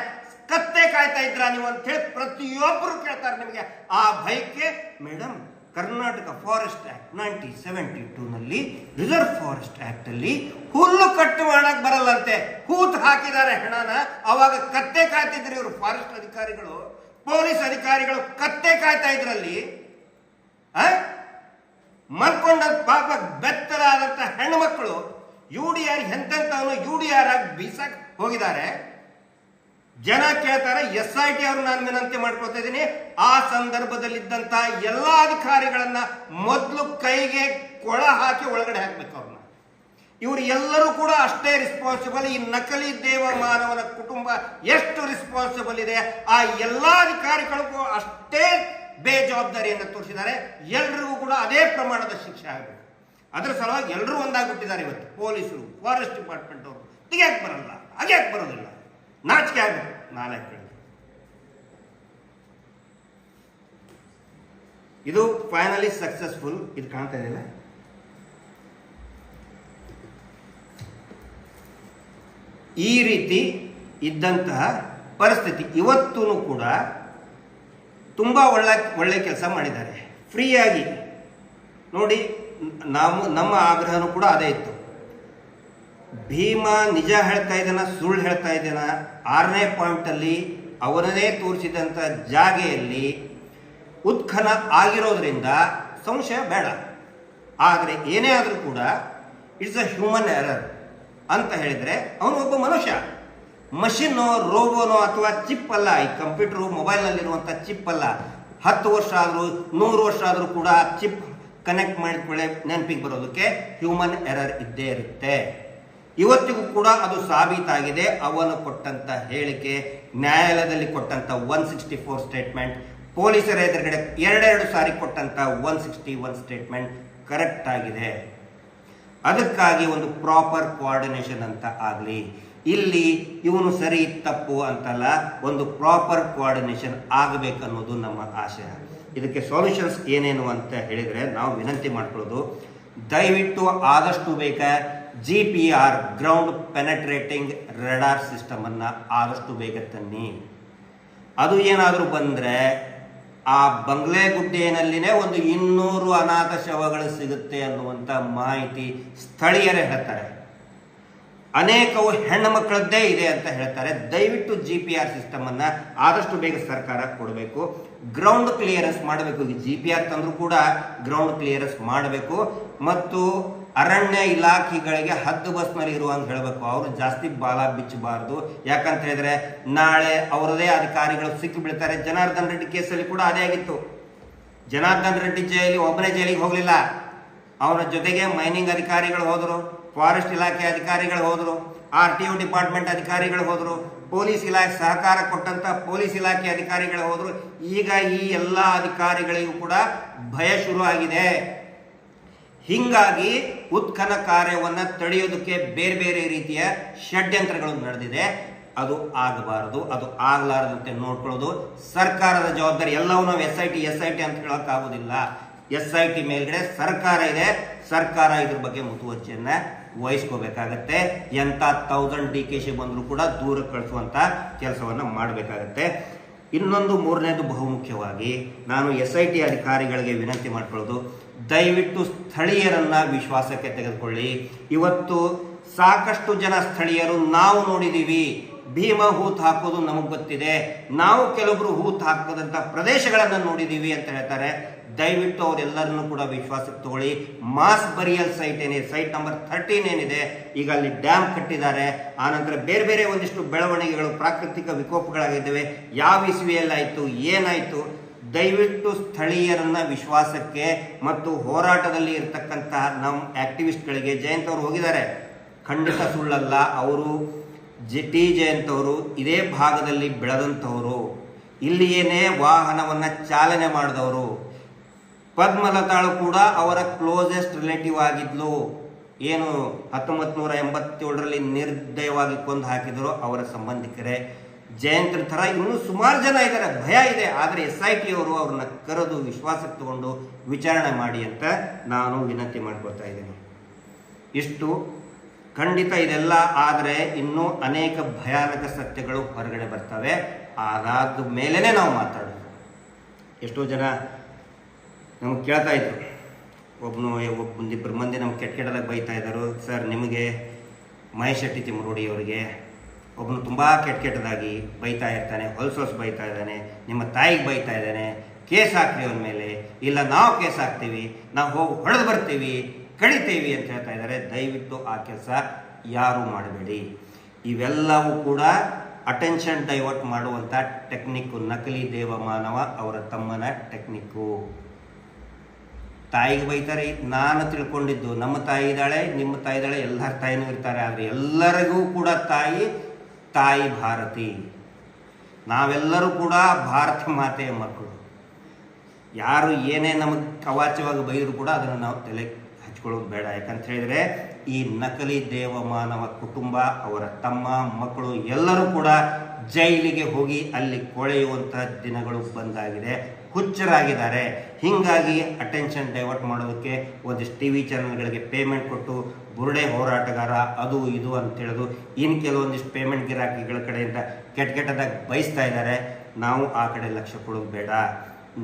ಕತ್ತೆ ಕಾಯ್ತಾ ಇದ್ರ ನೀವು ಅಂತ ಹೇಳಿ ಪ್ರತಿಯೊಬ್ಬರು ಕೇಳ್ತಾರೆ ನಿಮಗೆ. ಆ ಭಯಕ್ಕೆ ಮೇಡಮ್, ಕರ್ನಾಟಕ ಫಾರೆಸ್ಟ್ ಆಕ್ಟ್ 1972 ನಲ್ಲಿ ರಿಸರ್ವ್ ಫಾರೆಸ್ಟ್ ಆಕ್ಟ್ ಅಲ್ಲಿ ಹುಲ್ಲು ಕಟ್ಟು ಮಾಡಕ್ ಬರಲ್ಲಂತೆ, ಹೂತು ಹಾಕಿದ್ದಾರೆ ಹೆಣನ. ಅವಾಗ ಕತ್ತೆ ಕಾಯ್ತಿದ್ರು ಇವರು ಫಾರೆಸ್ಟ್ ಅಧಿಕಾರಿಗಳು, ಪೊಲೀಸ್ ಅಧಿಕಾರಿಗಳು ಕತ್ತೆ ಕಾಯ್ತಾ ಇದ್ರಲ್ಲಿ. ಮಲ್ಕೊಂಡ ಪಾಪ ಬೆತ್ತಲಾದಂತ ಹೆಣ್ಣು ಮಕ್ಕಳು UDR ಎಂತೆಂತವನು UDR ಆಗಿ ಬೀಸಕ್ ಹೋಗಿದ್ದಾರೆ. ಜನ ಕೇಳ್ತಾರೆ, SIT ಅವರು ನಾನು ವಿನಂತಿ ಮಾಡ್ಕೊಳ್ತಾ ಇದ್ದೀನಿ, ಆ ಸಂದರ್ಭದಲ್ಲಿದ್ದಂತ ಎಲ್ಲಾ ಅಧಿಕಾರಿಗಳನ್ನ ಮೊದಲು ಕೈಗೆ ಕೊಳ ಹಾಕಿ ಒಳಗಡೆ ಹಾಕ್ಬೇಕು ಅವ್ರನ್ನ. ಇವರು ಎಲ್ಲರೂ ಕೂಡ ಅಷ್ಟೇ ರೆಸ್ಪಾನ್ಸಿಬಲ್. ಈ ನಕಲಿ ದೇವ ಮಾನವನ ಕುಟುಂಬ ಎಷ್ಟು ರೆಸ್ಪಾನ್ಸಿಬಲ್ ಇದೆ, ಆ ಎಲ್ಲಾ ಅಧಿಕಾರಿಗಳಿಗೂ ಅಷ್ಟೇ ಬೇಜವಾಬ್ದಾರಿಯನ್ನು ತೋರಿಸಿದ್ದಾರೆ. ಎಲ್ರಿಗೂ ಕೂಡ ಅದೇ ಪ್ರಮಾಣದ ಶಿಕ್ಷೆ ಆಗಬೇಕು. ಅದರ ಸಲುವಾಗಿ ಎಲ್ಲರೂ ಒಂದಾಗ್ಬಿಟ್ಟಿದ್ದಾರೆ ಇವತ್ತು. ಪೊಲೀಸರು, ಫಾರೆಸ್ಟ್ ಡಿಪಾರ್ಟ್ಮೆಂಟ್ ಅವರು ತೆಗಿಯಕ್ ಬರಲ್ಲ, ಹಾಗ್ಯಾಕೆ ಬರೋದಿಲ್ಲ, ನಾಚಿಕೆ ಆಗಬೇಕು. ನಾಳೆ ಇದು ಫೈನಲಿ ಸಕ್ಸಸ್ಫುಲ್. ಇದು ಕಾಣ್ತಾ ಇದೆಯಲ್ಲ, ಈ ರೀತಿ ಇದ್ದಂತಹ ಪರಿಸ್ಥಿತಿ ಇವತ್ತೂ ಕೂಡ ತುಂಬಾ ಒಳ್ಳೆ ಕೆಲಸ ಮಾಡಿದ್ದಾರೆ. ಫ್ರೀಯಾಗಿ ನೋಡಿ, ನಮ್ಮ ಆಗ್ರಹನೂ ಕೂಡ ಅದೇ ಇತ್ತು. ಭೀಮ ನಿಜ ಹೇಳ್ತಾ ಇದ್ದಾನ, ಸುಳ್ಳು ಹೇಳ್ತಾ ಇದ್ದಾನ? 6ನೇ ಪಾಯಿಂಟ್ ಅಲ್ಲಿ ಅವರನ್ನೇ ತೋರಿಸಿದಂತ ಜಾಗೆಯಲ್ಲಿ ಉತ್ಖನ ಆಗಿರೋದ್ರಿಂದ ಸಂಶಯ ಬೇಡ. ಆದರೆ ಏನೇ ಆದರೂ ಕೂಡ ಇಟ್ಸ್ ಅ ಹ್ಯೂಮನ್ ಎರರ್ ಅಂತ ಹೇಳಿದ್ರೆ, ಅವನು ಒಬ್ಬ ಮನುಷ್ಯ. ಮಷಿನ್ನೋ, ರೋಬೋನೋ ಅಥವಾ ಚಿಪ್ ಅಲ್ಲ. ಈ ಕಂಪ್ಯೂಟರ್ ಮೊಬೈಲ್ ನಲ್ಲಿರುವಂತ ಚಿಪ್ ಅಲ್ಲ. 10 ವರ್ಷ ಆದ್ರೂ 100 ವರ್ಷ ಆದ್ರೂ ಕೂಡ ಚಿಪ್ ಕನೆಕ್ಟ್ ಮಾಡಿಕೊಳ್ಳೆ ನೆನಪಿಗೆ ಬರೋದಕ್ಕೆ ಹ್ಯೂಮನ್ ಎರರ್ ಇದ್ದೇ ಇರುತ್ತೆ. ಇವತ್ತಿಗೂ ಕೂಡ ಅದು ಸಾಬೀತಾಗಿದೆ. ಅವನು ಕೊಟ್ಟಂತ ಹೇಳಿಕೆ, ನ್ಯಾಯಾಲಯದಲ್ಲಿ ಕೊಟ್ಟಂತ 164 ಸ್ಟೇಟ್ಮೆಂಟ್, ಪೊಲೀಸರ ಎದುರುಗಡೆ 2 ಸಾರಿ ಕೊಟ್ಟಂತ 161 ಸ್ಟೇಟ್ಮೆಂಟ್ ಕರೆಕ್ಟ್ ಆಗಿದೆ. ಅದಕ್ಕಾಗಿ ಒಂದು ಪ್ರಾಪರ್ ಕೋಆರ್ಡಿನೇಷನ್ ಅಂತ ಆಗಲಿ, ಇಲ್ಲಿ ಇವನು ಸರಿ ತಪ್ಪು ಅಂತಲ್ಲ, ಒಂದು ಪ್ರಾಪರ್ ಕೋಆರ್ಡಿನೇಷನ್ ಆಗಬೇಕನ್ನೋದು ನಮ್ಮ ಆಶಯ. ಇದಕ್ಕೆ ಸೊಲ್ಯೂಷನ್ಸ್ ಏನೇನು ಅಂತ ಹೇಳಿದ್ರೆ, ನಾವು ವಿನಂತಿ ಮಾಡ್ಕೊಳ್ಳೋದು, ದಯವಿಟ್ಟು ಆದಷ್ಟು ಬೇಗ GPR ground penetrating radar system ಅನ್ನ ಆದಷ್ಟು ಬೇಗ ತನ್ನಿ. ಅದು ಏನಾದರೂ ಬಂದ್ರೆ ಆ ಬಂಗ್ಲೆಗುಡ್ಡೆನಲ್ಲಿನೇ ಒಂದು 200 ಅನಾಥ ಶವಗಳು ಸಿಗುತ್ತೆ ಅನ್ನುವಂತ ಮಾಹಿತಿ ಸ್ಥಳೀಯರೇ ಹೇಳ್ತಾರೆ. ಅನೇಕವು ಹೆಣ್ಣು ಮಕ್ಕಳದ್ದೇ ಇದೆ ಅಂತ ಹೇಳ್ತಾರೆ. ದಯವಿಟ್ಟು GPR ಸಿಸ್ಟಮ್ ಅನ್ನ ಆದಷ್ಟು ಬೇಗ ಸರ್ಕಾರ ಕೊಡಬೇಕು. ಗ್ರೌಂಡ್ ಕ್ಲಿಯರೆನ್ಸ್ ಮಾಡಬೇಕು. GPR ತಂದ್ರೂ ಕೂಡ ಗ್ರೌಂಡ್ ಕ್ಲಿಯರೆನ್ಸ್ ಮಾಡಬೇಕು. ಮತ್ತು ಅರಣ್ಯ ಇಲಾಖೆಗಳಿಗೆ ಹದ್ದು ಬಸ್ನಲ್ಲಿ ಇರುವಂಗೆ ಹೇಳಬೇಕು. ಅವರು ಜಾಸ್ತಿ ಬಾಲ ಬಿಚ್ಚಬಾರ್ದು. ಯಾಕಂತ ಹೇಳಿದ್ರೆ ನಾಳೆ ಅವರದೇ ಅಧಿಕಾರಿಗಳು ಸಿಕ್ಕಿ ಬೀಳ್ತಾರೆ. ಜನಾರ್ದನ್ ರೆಡ್ಡಿ ಕೇಸಲ್ಲಿ ಕೂಡ ಅದೇ ಆಗಿತ್ತು. ಜನಾರ್ದನ್ ರೆಡ್ಡಿ ಒಬ್ಬನೇ ಜೈಲಿಗೆ ಹೋಗ್ಲಿಲ್ಲ, ಅವನ ಜೊತೆಗೆ ಮೈನಿಂಗ್ ಅಧಿಕಾರಿಗಳು ಹೋದ್ರು, ಫಾರೆಸ್ಟ್ ಇಲಾಖೆ ಅಧಿಕಾರಿಗಳು ಹೋದ್ರು, RTO ಡಿಪಾರ್ಟ್ಮೆಂಟ್ ಅಧಿಕಾರಿಗಳು ಹೋದ್ರು, ಪೊಲೀಸ್ ಇಲಾಖೆ ಸಹಕಾರ ಕೊಟ್ಟಂತ ಪೊಲೀಸ್ ಇಲಾಖೆ ಅಧಿಕಾರಿಗಳು ಹೋದ್ರು. ಈಗ ಈ ಎಲ್ಲ ಅಧಿಕಾರಿಗಳಿಗೂ ಕೂಡ ಭಯ ಶುರು ಆಗಿದೆ. ಹಿಂಗಾಗಿ ಉತ್ಖನ ಕಾರ್ಯವನ್ನ ತಡೆಯೋದಕ್ಕೆ ಬೇರೆ ಬೇರೆ ರೀತಿಯ ಷಡ್ಯಂತ್ರಗಳು ನಡೆದಿದೆ. ಅದು ಆಗಬಾರದು. ಅದು ಆಗಲಾರದಂತೆ ನೋಡ್ಕೊಳ್ಳೋದು ಸರ್ಕಾರದ ಜವಾಬ್ದಾರಿ. ಎಲ್ಲವೂ ನಾವು SIT ಅಂತ ಹೇಳೋಕ್ಕಾಗೋದಿಲ್ಲ. SIT ಮೇಲ್ಗಡೆ ಸರ್ಕಾರ ಇದೆ. ಸರ್ಕಾರ ಇದ್ರ ಬಗ್ಗೆ ಮುತುವರ್ಜಿಯನ್ನ ವಹಿಸ್ಕೋಬೇಕಾಗತ್ತೆ. ಎಂತ 1000 DKC ಬಂದರೂ ಕೂಡ ದೂರ ಕಳಿಸುವಂತ ಕೆಲಸವನ್ನ ಮಾಡಬೇಕಾಗತ್ತೆ. ಇನ್ನೊಂದು ಮೂರನೇದು ಬಹುಮುಖ್ಯವಾಗಿ ನಾನು SIT ಅಧಿಕಾರಿಗಳಿಗೆ ವಿನಂತಿ ಮಾಡ್ಕೊಳ್ಳೋದು, ದಯವಿಟ್ಟು ಸ್ಥಳೀಯರನ್ನ ವಿಶ್ವಾಸಕ್ಕೆ ತೆಗೆದುಕೊಳ್ಳಿ. ಇವತ್ತು ಸಾಕಷ್ಟು ಜನ ಸ್ಥಳೀಯರು ನಾವು ನೋಡಿದೀವಿ, ಭೀಮ ಹೂತ್ ಹಾಕೋದು ನಮಗೆ ಗೊತ್ತಿದೆ, ನಾವು ಕೆಲವೊಬ್ರು ಹೂತ್ ಹಾಕದಂತ ಪ್ರದೇಶಗಳನ್ನ ನೋಡಿದೀವಿ ಅಂತ ಹೇಳ್ತಾರೆ. ದಯವಿಟ್ಟು ಅವರೆಲ್ಲರನ್ನು ಕೂಡ ವಿಶ್ವಾಸಕ್ಕೆ ತಗೊಳ್ಳಿ. ಮಾಸ್ ಬರಿಯಲ್ ಸೈಟ್ ಏನಿದೆ, ಸೈಟ್ ನಂಬರ್ 13 ಏನಿದೆ, ಈಗ ಅಲ್ಲಿ ಡ್ಯಾಮ್ ಕಟ್ಟಿದ್ದಾರೆ. ಆನಂತರ ಬೇರೆ ಬೇರೆ ಒಂದಿಷ್ಟು ಬೆಳವಣಿಗೆಗಳು, ಪ್ರಾಕೃತಿಕ ವಿಕೋಪಗಳಾಗಿದ್ದಾವೆ. ಯಾವ ಇಸ್ವಿಯಲ್ಲಾಯ್ತು, ಏನಾಯ್ತು, ದಯವಿಟ್ಟು ಸ್ಥಳೀಯರನ್ನ ವಿಶ್ವಾಸಕ್ಕೆ ಮತ್ತು ಹೋರಾಟದಲ್ಲಿ ಇರತಕ್ಕಂತಹ ನಮ್ಮ ಆಕ್ಟಿವಿಸ್ಟ್ಗಳಿಗೆ, ಜಯಂತ್ ಅವರು ಹೋಗಿದ್ದಾರೆ, ಖಂಡಿತ ಸುಳ್ಳಲ್ಲ. ಅವರು ಜಯಂತ್ ಅವರು ಇದೇ ಭಾಗದಲ್ಲಿ ಬೆಳೆದಂಥವರು, ಇಲ್ಲಿಯೇನೇ ವಾಹನವನ್ನ ಚಾಲನೆ ಮಾಡಿದವರು. ಪದ್ಮಲತಾಳು ಕೂಡ ಅವರ ಕ್ಲೋಸೆಸ್ಟ್ ರಿಲೇಟಿವ್ ಆಗಿದ್ಲು. ಏನು 1987ರಲ್ಲಿ ನಿರ್ದಯವಾಗಿ ಕೊಂದು ಹಾಕಿದ್ರು ಅವರ ಸಂಬಂಧಿಕರೇ. ಜಯಂತ್ರ ಥರ ಇನ್ನೂ ಸುಮಾರು ಜನ ಇದ್ದಾರೆ. ಭಯ ಇದೆ. ಆದರೆ SIT ಅವರು ಅವ್ರನ್ನ ಕರೆದು ವಿಶ್ವಾಸಕ್ಕೆ ತಗೊಂಡು ವಿಚಾರಣೆ ಮಾಡಿ ಅಂತ ನಾನು ವಿನಂತಿ ಮಾಡ್ಕೊಳ್ತಾ ಇದ್ದೀನಿ. ಇಷ್ಟು ಖಂಡಿತ ಇದೆಲ್ಲ ಆದರೆ ಇನ್ನೂ ಅನೇಕ ಭಯಾನಕ ಸತ್ಯಗಳು ಹೊರಗಡೆ ಬರ್ತವೆ. ಅದಾದ ಮೇಲೇನೆ ನಾವು ಮಾತಾಡೋದು. ಎಷ್ಟೋ ಜನ ನಮ್ಗೆ ಕೇಳ್ತಾ ಇದ್ರು, ಒಂದಿಬ್ಬರು ಮಂದಿ ನಮ್ಗೆ ಕೆಟ್ಟದಾಗ ಬೈತಾ ಇದ್ದರು. ಸರ್, ನಿಮಗೆ ಮಹೇಶ್ ಶೆಟ್ಟಿ ತಿಮ್ಮರೋಡಿ ಅವರಿಗೆ ಒಬ್ಬನು ತುಂಬ ಕೆಟ್ಟದಾಗಿ ಬೈತಾ ಇರ್ತಾನೆ, ಹೊಲಸೊಲ್ಸು ಬೈತಾ ಇದ್ದಾನೆ, ನಿಮ್ಮ ತಾಯಿಗೆ ಬೈತಾ ಇದ್ದಾನೆ, ಕೇಸ್ ಹಾಕ್ರಿ ಅವನ ಮೇಲೆ, ಇಲ್ಲ ನಾವು ಕೇಸ್ ಹಾಕ್ತೀವಿ, ನಾವು ಹೋಗಿ ಹೊಡೆದು ಬರ್ತೀವಿ, ಕಡಿತೀವಿ ಅಂತ ಹೇಳ್ತಾ ಇದ್ದಾರೆ. ದಯವಿಟ್ಟು ಆ ಕೆಲಸ ಯಾರು ಮಾಡಬೇಡಿ. ಇವೆಲ್ಲವೂ ಕೂಡ ಅಟೆನ್ಷನ್ ಡೈವರ್ಟ್ ಮಾಡುವಂಥ ಟೆಕ್ನಿಕ್ಕು. ನಕಲಿ ದೇವಮಾನವ ಅವರ ತಮ್ಮನ ಟೆಕ್ನಿಕ್ಕು. ತಾಯಿಗೆ ಬೈತಾರೆ. ನಾನು ತಿಳ್ಕೊಂಡಿದ್ದು ನಮ್ಮ ತಾಯಿ ಇದ್ದಾಳೆ, ನಿಮ್ಮ ತಾಯಿ ಇದ್ದಾಳೆ, ಎಲ್ಲರ ತಾಯಿನೂ ಇರ್ತಾರೆ. ಆದರೆ ಎಲ್ಲರಿಗೂ ಕೂಡ ತಾಯಿ ಭಾರತಿ. ನಾವೆಲ್ಲರೂ ಕೂಡ ಭಾರತ ಮಾತೆಯ ಮಕ್ಕಳು. ಯಾರು ಏನೇ ನಮಗೆ ಅವಾಚ್ಯವಾಗಿ ಬೈದರೂ ಕೂಡ ಅದನ್ನು ನಾವು ತಲೆ ಹಚ್ಕೊಳ್ಳೋದು ಬೇಡ. ಯಾಕಂತ ಹೇಳಿದ್ರೆ ಈ ನಕಲಿ ದೇವಮಾನವ ಕುಟುಂಬ, ಅವರ ತಮ್ಮ, ಮಕ್ಕಳು ಎಲ್ಲರೂ ಕೂಡ ಜೈಲಿಗೆ ಹೋಗಿ ಅಲ್ಲಿ ಕೊಳೆಯುವಂತಹ ದಿನಗಳು ಬಂದಾಗಿದೆ. ಹುಚ್ಚರಾಗಿದ್ದಾರೆ. ಹೀಗಾಗಿ ಅಟೆನ್ಷನ್ ಡೈವರ್ಟ್ ಮಾಡೋದಕ್ಕೆ ಒಂದಿಷ್ಟು TV ಚಾನಲ್ಗಳಿಗೆ ಪೇಮೆಂಟ್ ಕೊಟ್ಟು ಬುರುಡೆ ಹೋರಾಟಗಾರ ಅದು ಇದು ಅಂತ ಹೇಳೋದು, ಇನ್ನು ಕೆಲವೊಂದಿಷ್ಟು ಪೇಮೆಂಟ್ ಗಿರಾಕಿಗಳ ಕಡೆಯಿಂದ ಕೆಟ್ಟದಾಗಿ ಬಯಸ್ತಾ ಇದ್ದಾರೆ. ನಾವು ಆ ಕಡೆ ಲಕ್ಷ್ಯ ಕೊಡೋದು ಬೇಡ.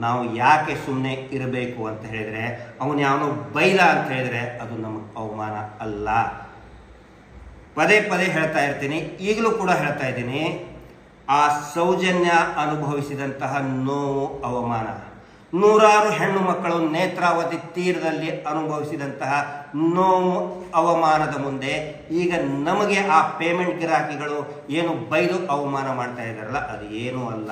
ನಾವು ಯಾಕೆ ಸುಮ್ಮನೆ ಇರಬೇಕು ಅಂತ ಹೇಳಿದ್ರೆ, ಅವನು ಯಾವನು ಬೈದ ಅಂತ ಹೇಳಿದ್ರೆ ಅದು ನಮಗೆ ಅವಮಾನ ಅಲ್ಲ. ಪದೇ ಪದೇ ಹೇಳ್ತಾ ಇರ್ತೀನಿ, ಈಗಲೂ ಕೂಡ ಹೇಳ್ತಾ ಇದ್ದೀನಿ. ಆ ಸೌಜನ್ಯ ಅನುಭವಿಸಿದಂತಹ ನೋವು, ಅವಮಾನ, ನೂರಾರು ಹೆಣ್ಣು ಮಕ್ಕಳು ನೇತ್ರಾವತಿ ತೀರದಲ್ಲಿ ಅನುಭವಿಸಿದಂತಹ ನೋವು, ಅವಮಾನದ ಮುಂದೆ ಈಗ ನಮಗೆ ಆ ಪೇಮೆಂಟ್ ಗಿರಾಕಿಗಳು ಏನು ಬೈದು ಅವಮಾನ ಮಾಡ್ತಾ ಇದ್ದಾರಲ್ಲ, ಅದು ಏನೂ ಅಲ್ಲ.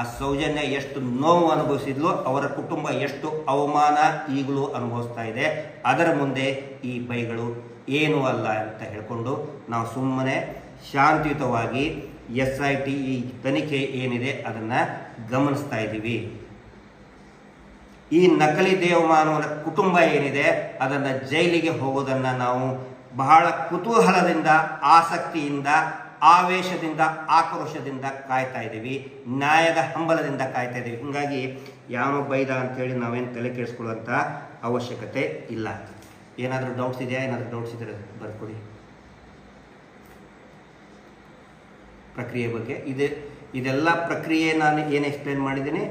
ಆ ಸೌಜನ್ಯ ಎಷ್ಟು ನೋವು ಅನುಭವಿಸಿದ್ಲು, ಅವರ ಕುಟುಂಬ ಎಷ್ಟು ಅವಮಾನ ಈಗಲೂ ಅನುಭವಿಸ್ತಾ ಇದೆ. ಅದರ ಮುಂದೆ ಈ ಬೈಗಳು ಏನೂ ಅಲ್ಲ ಅಂತ ಹೇಳ್ಕೊಂಡು ನಾವು ಸುಮ್ಮನೆ ಶಾಂತಿಯುತವಾಗಿ SIT ಈ ತನಿಖೆ ಏನಿದೆ ಅದನ್ನು ಗಮನಿಸ್ತಾ ಇದ್ದೀವಿ. ಈ ನಕಲಿ ದೇವಮಾನವನ ಕುಟುಂಬ ಏನಿದೆ ಅದನ್ನು ಜೈಲಿಗೆ ಹೋಗೋದನ್ನು ನಾವು ಬಹಳ ಕುತೂಹಲದಿಂದ, ಆಸಕ್ತಿಯಿಂದ, ಆವೇಶದಿಂದ, ಆಕ್ರೋಶದಿಂದ ಕಾಯ್ತಾ ಇದ್ದೀವಿ. ನ್ಯಾಯದ ಹಂಬಲದಿಂದ ಕಾಯ್ತಾ ಇದ್ದೀವಿ. ಹೀಗಾಗಿ ಯಾವ ಬೈದ ಅಂತೇಳಿ ನಾವೇನು ತಲೆ ಕೆಡಿಸ್ಕೊಳ್ಳುವಂಥ ಅವಶ್ಯಕತೆ ಇಲ್ಲ. ಏನಾದರೂ ಡೌಟ್ಸ್ ಇದೆಯಾ? ಏನಾದರೂ ಡೌಟ್ಸ್ ಇದ್ದರೆ ಬರ್ಕೊಡಿ. ಪ್ರಕ್ರಿಯೆ ಬಗ್ಗೆ ಇದೆಲ್ಲ ಪ್ರಕ್ರಿಯೆ ನಾನು ಏನು ಎಕ್ಸ್ಪ್ಲೇನ್ ಮಾಡಿದ್ದೀನಿ.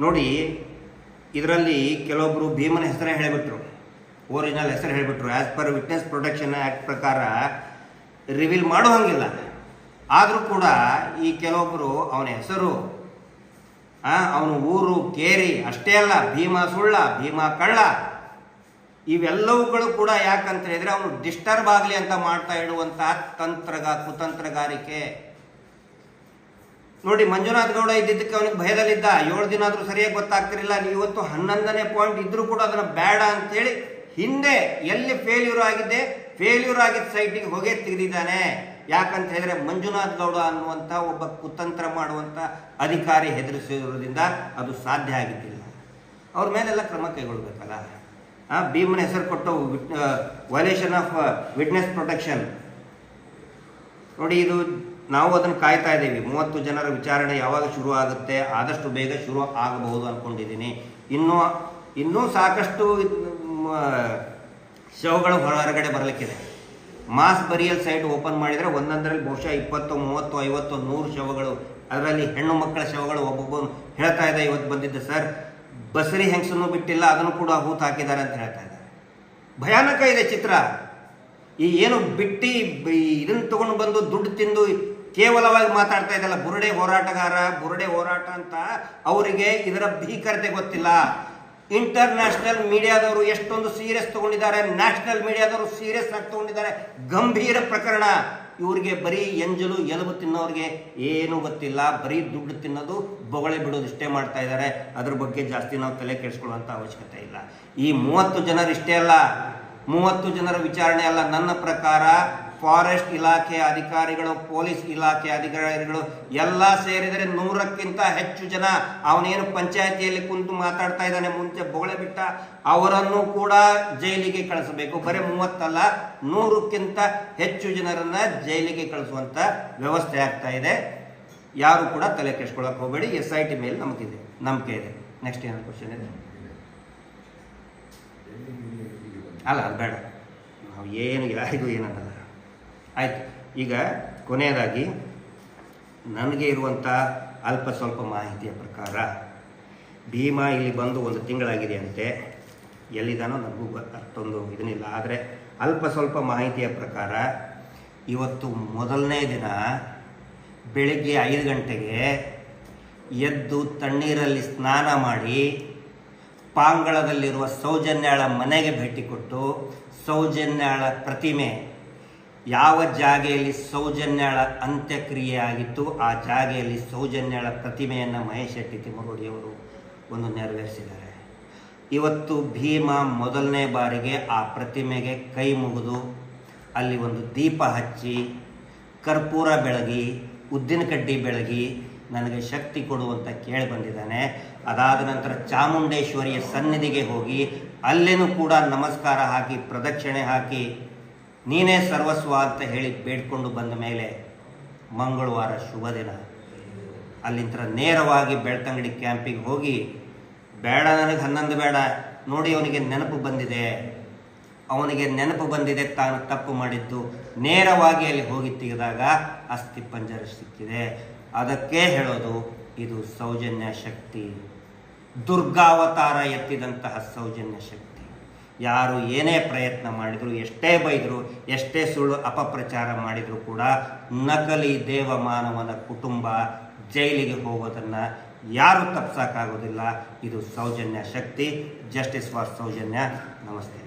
ನೋಡಿ, ಇದರಲ್ಲಿ ಕೆಲವೊಬ್ಬರು ಭೀಮನ ಹೆಸರೇ ಹೇಳಿಬಿಟ್ರು, ಒರಿಜಿನಲ್ ಹೆಸರು ಹೇಳಿಬಿಟ್ರು. As per witness protection act ಪ್ರಕಾರ ರಿವೀಲ್ ಮಾಡೋ ಹಂಗಿಲ್ಲ. ಆದರೂ ಕೂಡ ಈ ಕೆಲವೊಬ್ಬರು ಅವನ ಹೆಸರು, ಅವನ ಊರು ಕೇರಿ ಅಷ್ಟೇ ಅಲ್ಲ, ಭೀಮಾ ಸುಳ್ಳ, ಭೀಮಾ ಕಳ್ಳ, ಇವೆಲ್ಲವುಗಳು ಕೂಡ ಯಾಕಂತ ಹೇಳಿದ್ರೆ ಅವನು ಡಿಸ್ಟರ್ಬ್ ಆಗಲಿ ಅಂತ ಮಾಡ್ತಾ ಇಡುವಂತಹ ಕುತಂತ್ರಗಾರಿಕೆ. ನೋಡಿ, ಮಂಜುನಾಥ್ ಗೌಡ ಇದ್ದಿದ್ದಕ್ಕೆ ಅವನಿಗೆ ಭಯದಲ್ಲಿದ್ದ. 7 ದಿನ ಆದರೂ ಸರಿಯಾಗಿ ಗೊತ್ತಾಗ್ತಿರಲಿಲ್ಲ. ಇವತ್ತು 11ನೇ ಪಾಯಿಂಟ್ ಇದ್ರೂ ಕೂಡ ಅದನ್ನು ಬೇಡ ಅಂತೇಳಿ ಹಿಂದೆ ಎಲ್ಲಿ ಫೇಲ್ಯೂರ್ ಆಗಿದ್ದ ಸೈಟಿಗೆ ಹೋಗೇ ತೆಗೆದಿದ್ದಾನೆ. ಯಾಕಂತ ಹೇಳಿದ್ರೆ ಮಂಜುನಾಥ್ ಗೌಡ ಅನ್ನುವಂಥ ಒಬ್ಬ ಕುತಂತ್ರ ಮಾಡುವಂಥ ಅಧಿಕಾರಿ ಹೆದರಿಸಿರೋದ್ರಿಂದ ಅದು ಸಾಧ್ಯ ಆಗಿದ್ದಿಲ್ಲ. ಅವ್ರ ಮೇಲೆಲ್ಲ ಕ್ರಮ ಕೈಗೊಳ್ಬೇಕಲ್ಲ. ಭೀಮನ ಹೆಸರು ಕೊಟ್ಟು ವೈಲೇಷನ್ ಆಫ್ ವಿಟ್ನೆಸ್ ಪ್ರೊಟೆಕ್ಷನ್. ನೋಡಿ, ಇದು ನಾವು ಅದನ್ನು ಕಾಯ್ತಾ ಇದ್ದೀವಿ. 30 ಜನರ ವಿಚಾರಣೆ ಯಾವಾಗ ಶುರು ಆಗುತ್ತೆ, ಆದಷ್ಟು ಬೇಗ ಶುರು ಆಗಬಹುದು ಅಂದ್ಕೊಂಡಿದ್ದೀನಿ. ಇನ್ನೂ ಸಾಕಷ್ಟು ಶವಗಳು ಹೊರಗಡೆ ಬರಲಿಕ್ಕಿದೆ. ಮಾಸ್ ಬರಿಯಲ್ ಸೈಟ್ ಓಪನ್ ಮಾಡಿದರೆ ಒಂದೊಂದರಲ್ಲಿ ಬಹುಶಃ 20, 30, 50, 100 ಶವಗಳು, ಅದರಲ್ಲಿ ಹೆಣ್ಣು ಮಕ್ಕಳ ಶವಗಳು. ಒಬ್ಬೊಬ್ಬ ಹೇಳ್ತಾ ಇದೆ, ಇವತ್ತು ಬಂದಿದ್ದೆ ಸರ್, ಬಸರಿ ಹೆಂಗಸನ್ನು ಬಿಟ್ಟಿಲ್ಲ, ಅದನ್ನು ಕೂಡ ಹೂತು ಹಾಕಿದ್ದಾರೆ ಅಂತ ಹೇಳ್ತಾ ಇದ್ದಾರೆ. ಭಯಾನಕ ಇದೆ ಚಿತ್ರ. ಈ ಏನು ಬಿಟ್ಟು ಇದನ್ನು ತಗೊಂಡು ಬಂದು ದುಡ್ಡು ತಿಂದು ಕೇವಲವಾಗಿ ಮಾತಾಡ್ತಾ ಇದ್ದಲ್ಲ, ಬುರುಡೆ ಹೋರಾಟಗಾರ, ಬುರುಡೆ ಹೋರಾಟ ಅಂತ, ಅವರಿಗೆ ಇದರ ಭೀಕರತೆ ಗೊತ್ತಿಲ್ಲ. ಇಂಟರ್ನ್ಯಾಷನಲ್ ಮೀಡಿಯಾದವರು ಎಷ್ಟೊಂದು ಸೀರಿಯಸ್ ತಗೊಂಡಿದ್ದಾರೆ, ನ್ಯಾಷನಲ್ ಮೀಡಿಯಾದವರು ಸೀರಿಯಸ್ ಆಗಿ ತಗೊಂಡಿದ್ದಾರೆ. ಗಂಭೀರ ಪ್ರಕರಣ. ಇವರಿಗೆ ಬರೀ ಎಂಜಲು ಎಲುಬು ತಿನ್ನೋರಿಗೆ ಏನು ಗೊತ್ತಿಲ್ಲ, ಬರೀ ದುಡ್ಡು ತಿನ್ನೋದು, ಬೊಗಳೆ ಬಿಡೋದು ಇಷ್ಟೇ ಮಾಡ್ತಾ ಇದ್ದಾರೆ. ಅದ್ರ ಬಗ್ಗೆ ಜಾಸ್ತಿ ನಾವು ತಲೆ ಕೆಡಿಸ್ಕೊಳ್ಳುವಂಥ ಅವಶ್ಯಕತೆ ಇಲ್ಲ. ಈ 30 ಜನರು ಇಷ್ಟೇ ಅಲ್ಲ, 30 ಜನರ ವಿಚಾರಣೆ ಅಲ್ಲ. ನನ್ನ ಪ್ರಕಾರ ಫಾರೆಸ್ಟ್ ಇಲಾಖೆ ಅಧಿಕಾರಿಗಳು, ಪೊಲೀಸ್ ಇಲಾಖೆ ಅಧಿಕಾರಿಗಳು ಎಲ್ಲ ಸೇರಿದರೆ 100ಕ್ಕಿಂತ ಹೆಚ್ಚು ಜನ. ಅವನೇನು ಪಂಚಾಯತಿಯಲ್ಲಿ ಕುಂತು ಮಾತಾಡ್ತಾ ಇದ್ದಾನೆ, ಮುಂಚೆ ಬೊಗಳೆ ಬಿಟ್ಟ, ಅವರನ್ನು ಕೂಡ ಜೈಲಿಗೆ ಕಳಿಸಬೇಕು. ಬರೀ 30 ಅಲ್ಲ, 100ಕ್ಕಿಂತ ಹೆಚ್ಚು ಜನರನ್ನ ಜೈಲಿಗೆ ಕಳಿಸುವಂತ ವ್ಯವಸ್ಥೆ ಆಗ್ತಾ ಇದೆ. ಯಾರು ಕೂಡ ತಲೆ ಕೆಡಿಸ್ಕೊಳ್ಳೋಕೆ ಹೋಗಬೇಡಿ. SIT ಮೇಲೆ ನಂಬಿಕೆ ಇದೆ. ನೆಕ್ಸ್ಟ್ ಏನಾದ್ರು ಕ್ವಶನ್ ಇದೆ? ಅಲ್ಲ, ಅದು ಬೇಡ, ನಾವು ಏನು ಯಾರಿಗೂ ಏನನ್ನಲ್ಲ. ಆಯ್ತು. ಈಗ ಕೊನೆಯದಾಗಿ ನನಗೆ ಇರುವಂಥ ಅಲ್ಪ ಸ್ವಲ್ಪ ಮಾಹಿತಿಯ ಪ್ರಕಾರ ಭೀಮಾ ಇಲ್ಲಿ ಬಂದು 1 ತಿಂಗಳಾಗಿದೆ ಅಂತೆ. ಎಲ್ಲಿದ್ದಾನೋ ನನಗೂ ಅಷ್ಟೊಂದು ಇದನ್ನಿಲ್ಲ. ಆದರೆ ಅಲ್ಪ ಸ್ವಲ್ಪ ಮಾಹಿತಿಯ ಪ್ರಕಾರ ಇವತ್ತು ಮೊದಲನೇ ದಿನ ಬೆಳಿಗ್ಗೆ 5 ಗಂಟೆಗೆ ಎದ್ದು ತಣ್ಣೀರಲ್ಲಿ ಸ್ನಾನ ಮಾಡಿ ಪಾಂಗಳದಲ್ಲಿರುವ ಸೌಜನ್ಯಾಳ ಮನೆಗೆ ಭೇಟಿ ಕೊಟ್ಟು ಸೌಜನ್ಯಾಳ ಪ್ರತಿಮೆ, ಯಾವ ಜಾಗೆಯಲ್ಲಿ ಸೌಜನ್ಯಾಳ ಅಂತ್ಯಕ್ರಿಯೆ ಆಗಿತ್ತು ಆ ಜಾಗೆಯಲ್ಲಿ ಸೌಜನ್ಯಾಳ ಪ್ರತಿಮೆಯನ್ನು ಮಹೇಶ್ ಶೆಟ್ಟಿ ತಿಮ್ಮರೋಡಿಯವರು ಒಂದು ನೆರವೇರಿಸಿದ್ದಾರೆ. ಇವತ್ತು ಭೀಮಾ ಮೊದಲನೇ ಬಾರಿಗೆ ಆ ಪ್ರತಿಮೆಗೆ ಕೈ ಮುಗಿದು ಅಲ್ಲಿ ಒಂದು ದೀಪ ಹಚ್ಚಿ ಕರ್ಪೂರ ಬೆಳಗಿ ಉದ್ದಿನ ಕಡ್ಡಿ ಬೆಳಗಿ ನನಗೆ ಶಕ್ತಿ ಕೊಡುವಂತ ಕೇಳಿ ಬಂದಿದ್ದಾನೆ. ಅದಾದ ನಂತರ ಚಾಮುಂಡೇಶ್ವರಿಯ ಸನ್ನಿಧಿಗೆ ಹೋಗಿ ಅಲ್ಲೇನೂ ಕೂಡ ನಮಸ್ಕಾರ ಹಾಕಿ ಪ್ರದಕ್ಷಿಣೆ ಹಾಕಿ ನೀನೇ ಸರ್ವಸ್ವ ಅಂತ ಹೇಳಿ ಬೇಡ್ಕೊಂಡು ಬಂದ ಮೇಲೆ ಮಂಗಳವಾರ ಶುಭ ದಿನ ಅಲ್ಲಿಂದ ನೇರವಾಗಿ ಬೆಳ್ತಂಗಡಿ ಕ್ಯಾಂಪಿಗೆ ಹೋಗಿ, ಬೇಡ ನನಗೆ 11 ಬೇಡ, ನೋಡಿ ಅವನಿಗೆ ನೆನಪು ಬಂದಿದೆ ತಾನು ತಪ್ಪು ಮಾಡಿದ್ದು, ನೇರವಾಗಿ ಅಲ್ಲಿ ಹೋಗಿ ತೆಗೆದಾಗ ಅಸ್ಥಿ ಪಂಜರ ಸಿಕ್ಕಿದೆ. ಅದಕ್ಕೆ ಹೇಳೋದು, ಇದು ಸೌಜನ್ಯ ಶಕ್ತಿ, ದುರ್ಗಾವತಾರ ಎತ್ತಿದಂತಹ ಸೌಜನ್ಯ ಶಕ್ತಿ. ಯಾರು ಏನೇ ಪ್ರಯತ್ನ ಮಾಡಿದ್ರು, ಎಷ್ಟೇ ಬೈದರು, ಎಷ್ಟೇ ಸುಳ್ಳು ಅಪಪ್ರಚಾರ ಮಾಡಿದ್ರು ಕೂಡ ನಕಲಿ ದೇವಮಾನವನ ಕುಟುಂಬ ಜೈಲಿಗೆ ಹೋಗೋದನ್ನು ಯಾರು ತಪ್ಪಿಸೋಕ್ಕಾಗೋದಿಲ್ಲ. ಇದು ಸೌಜನ್ಯ ಶಕ್ತಿ. Justice for Soujanya. ನಮಸ್ತೆ.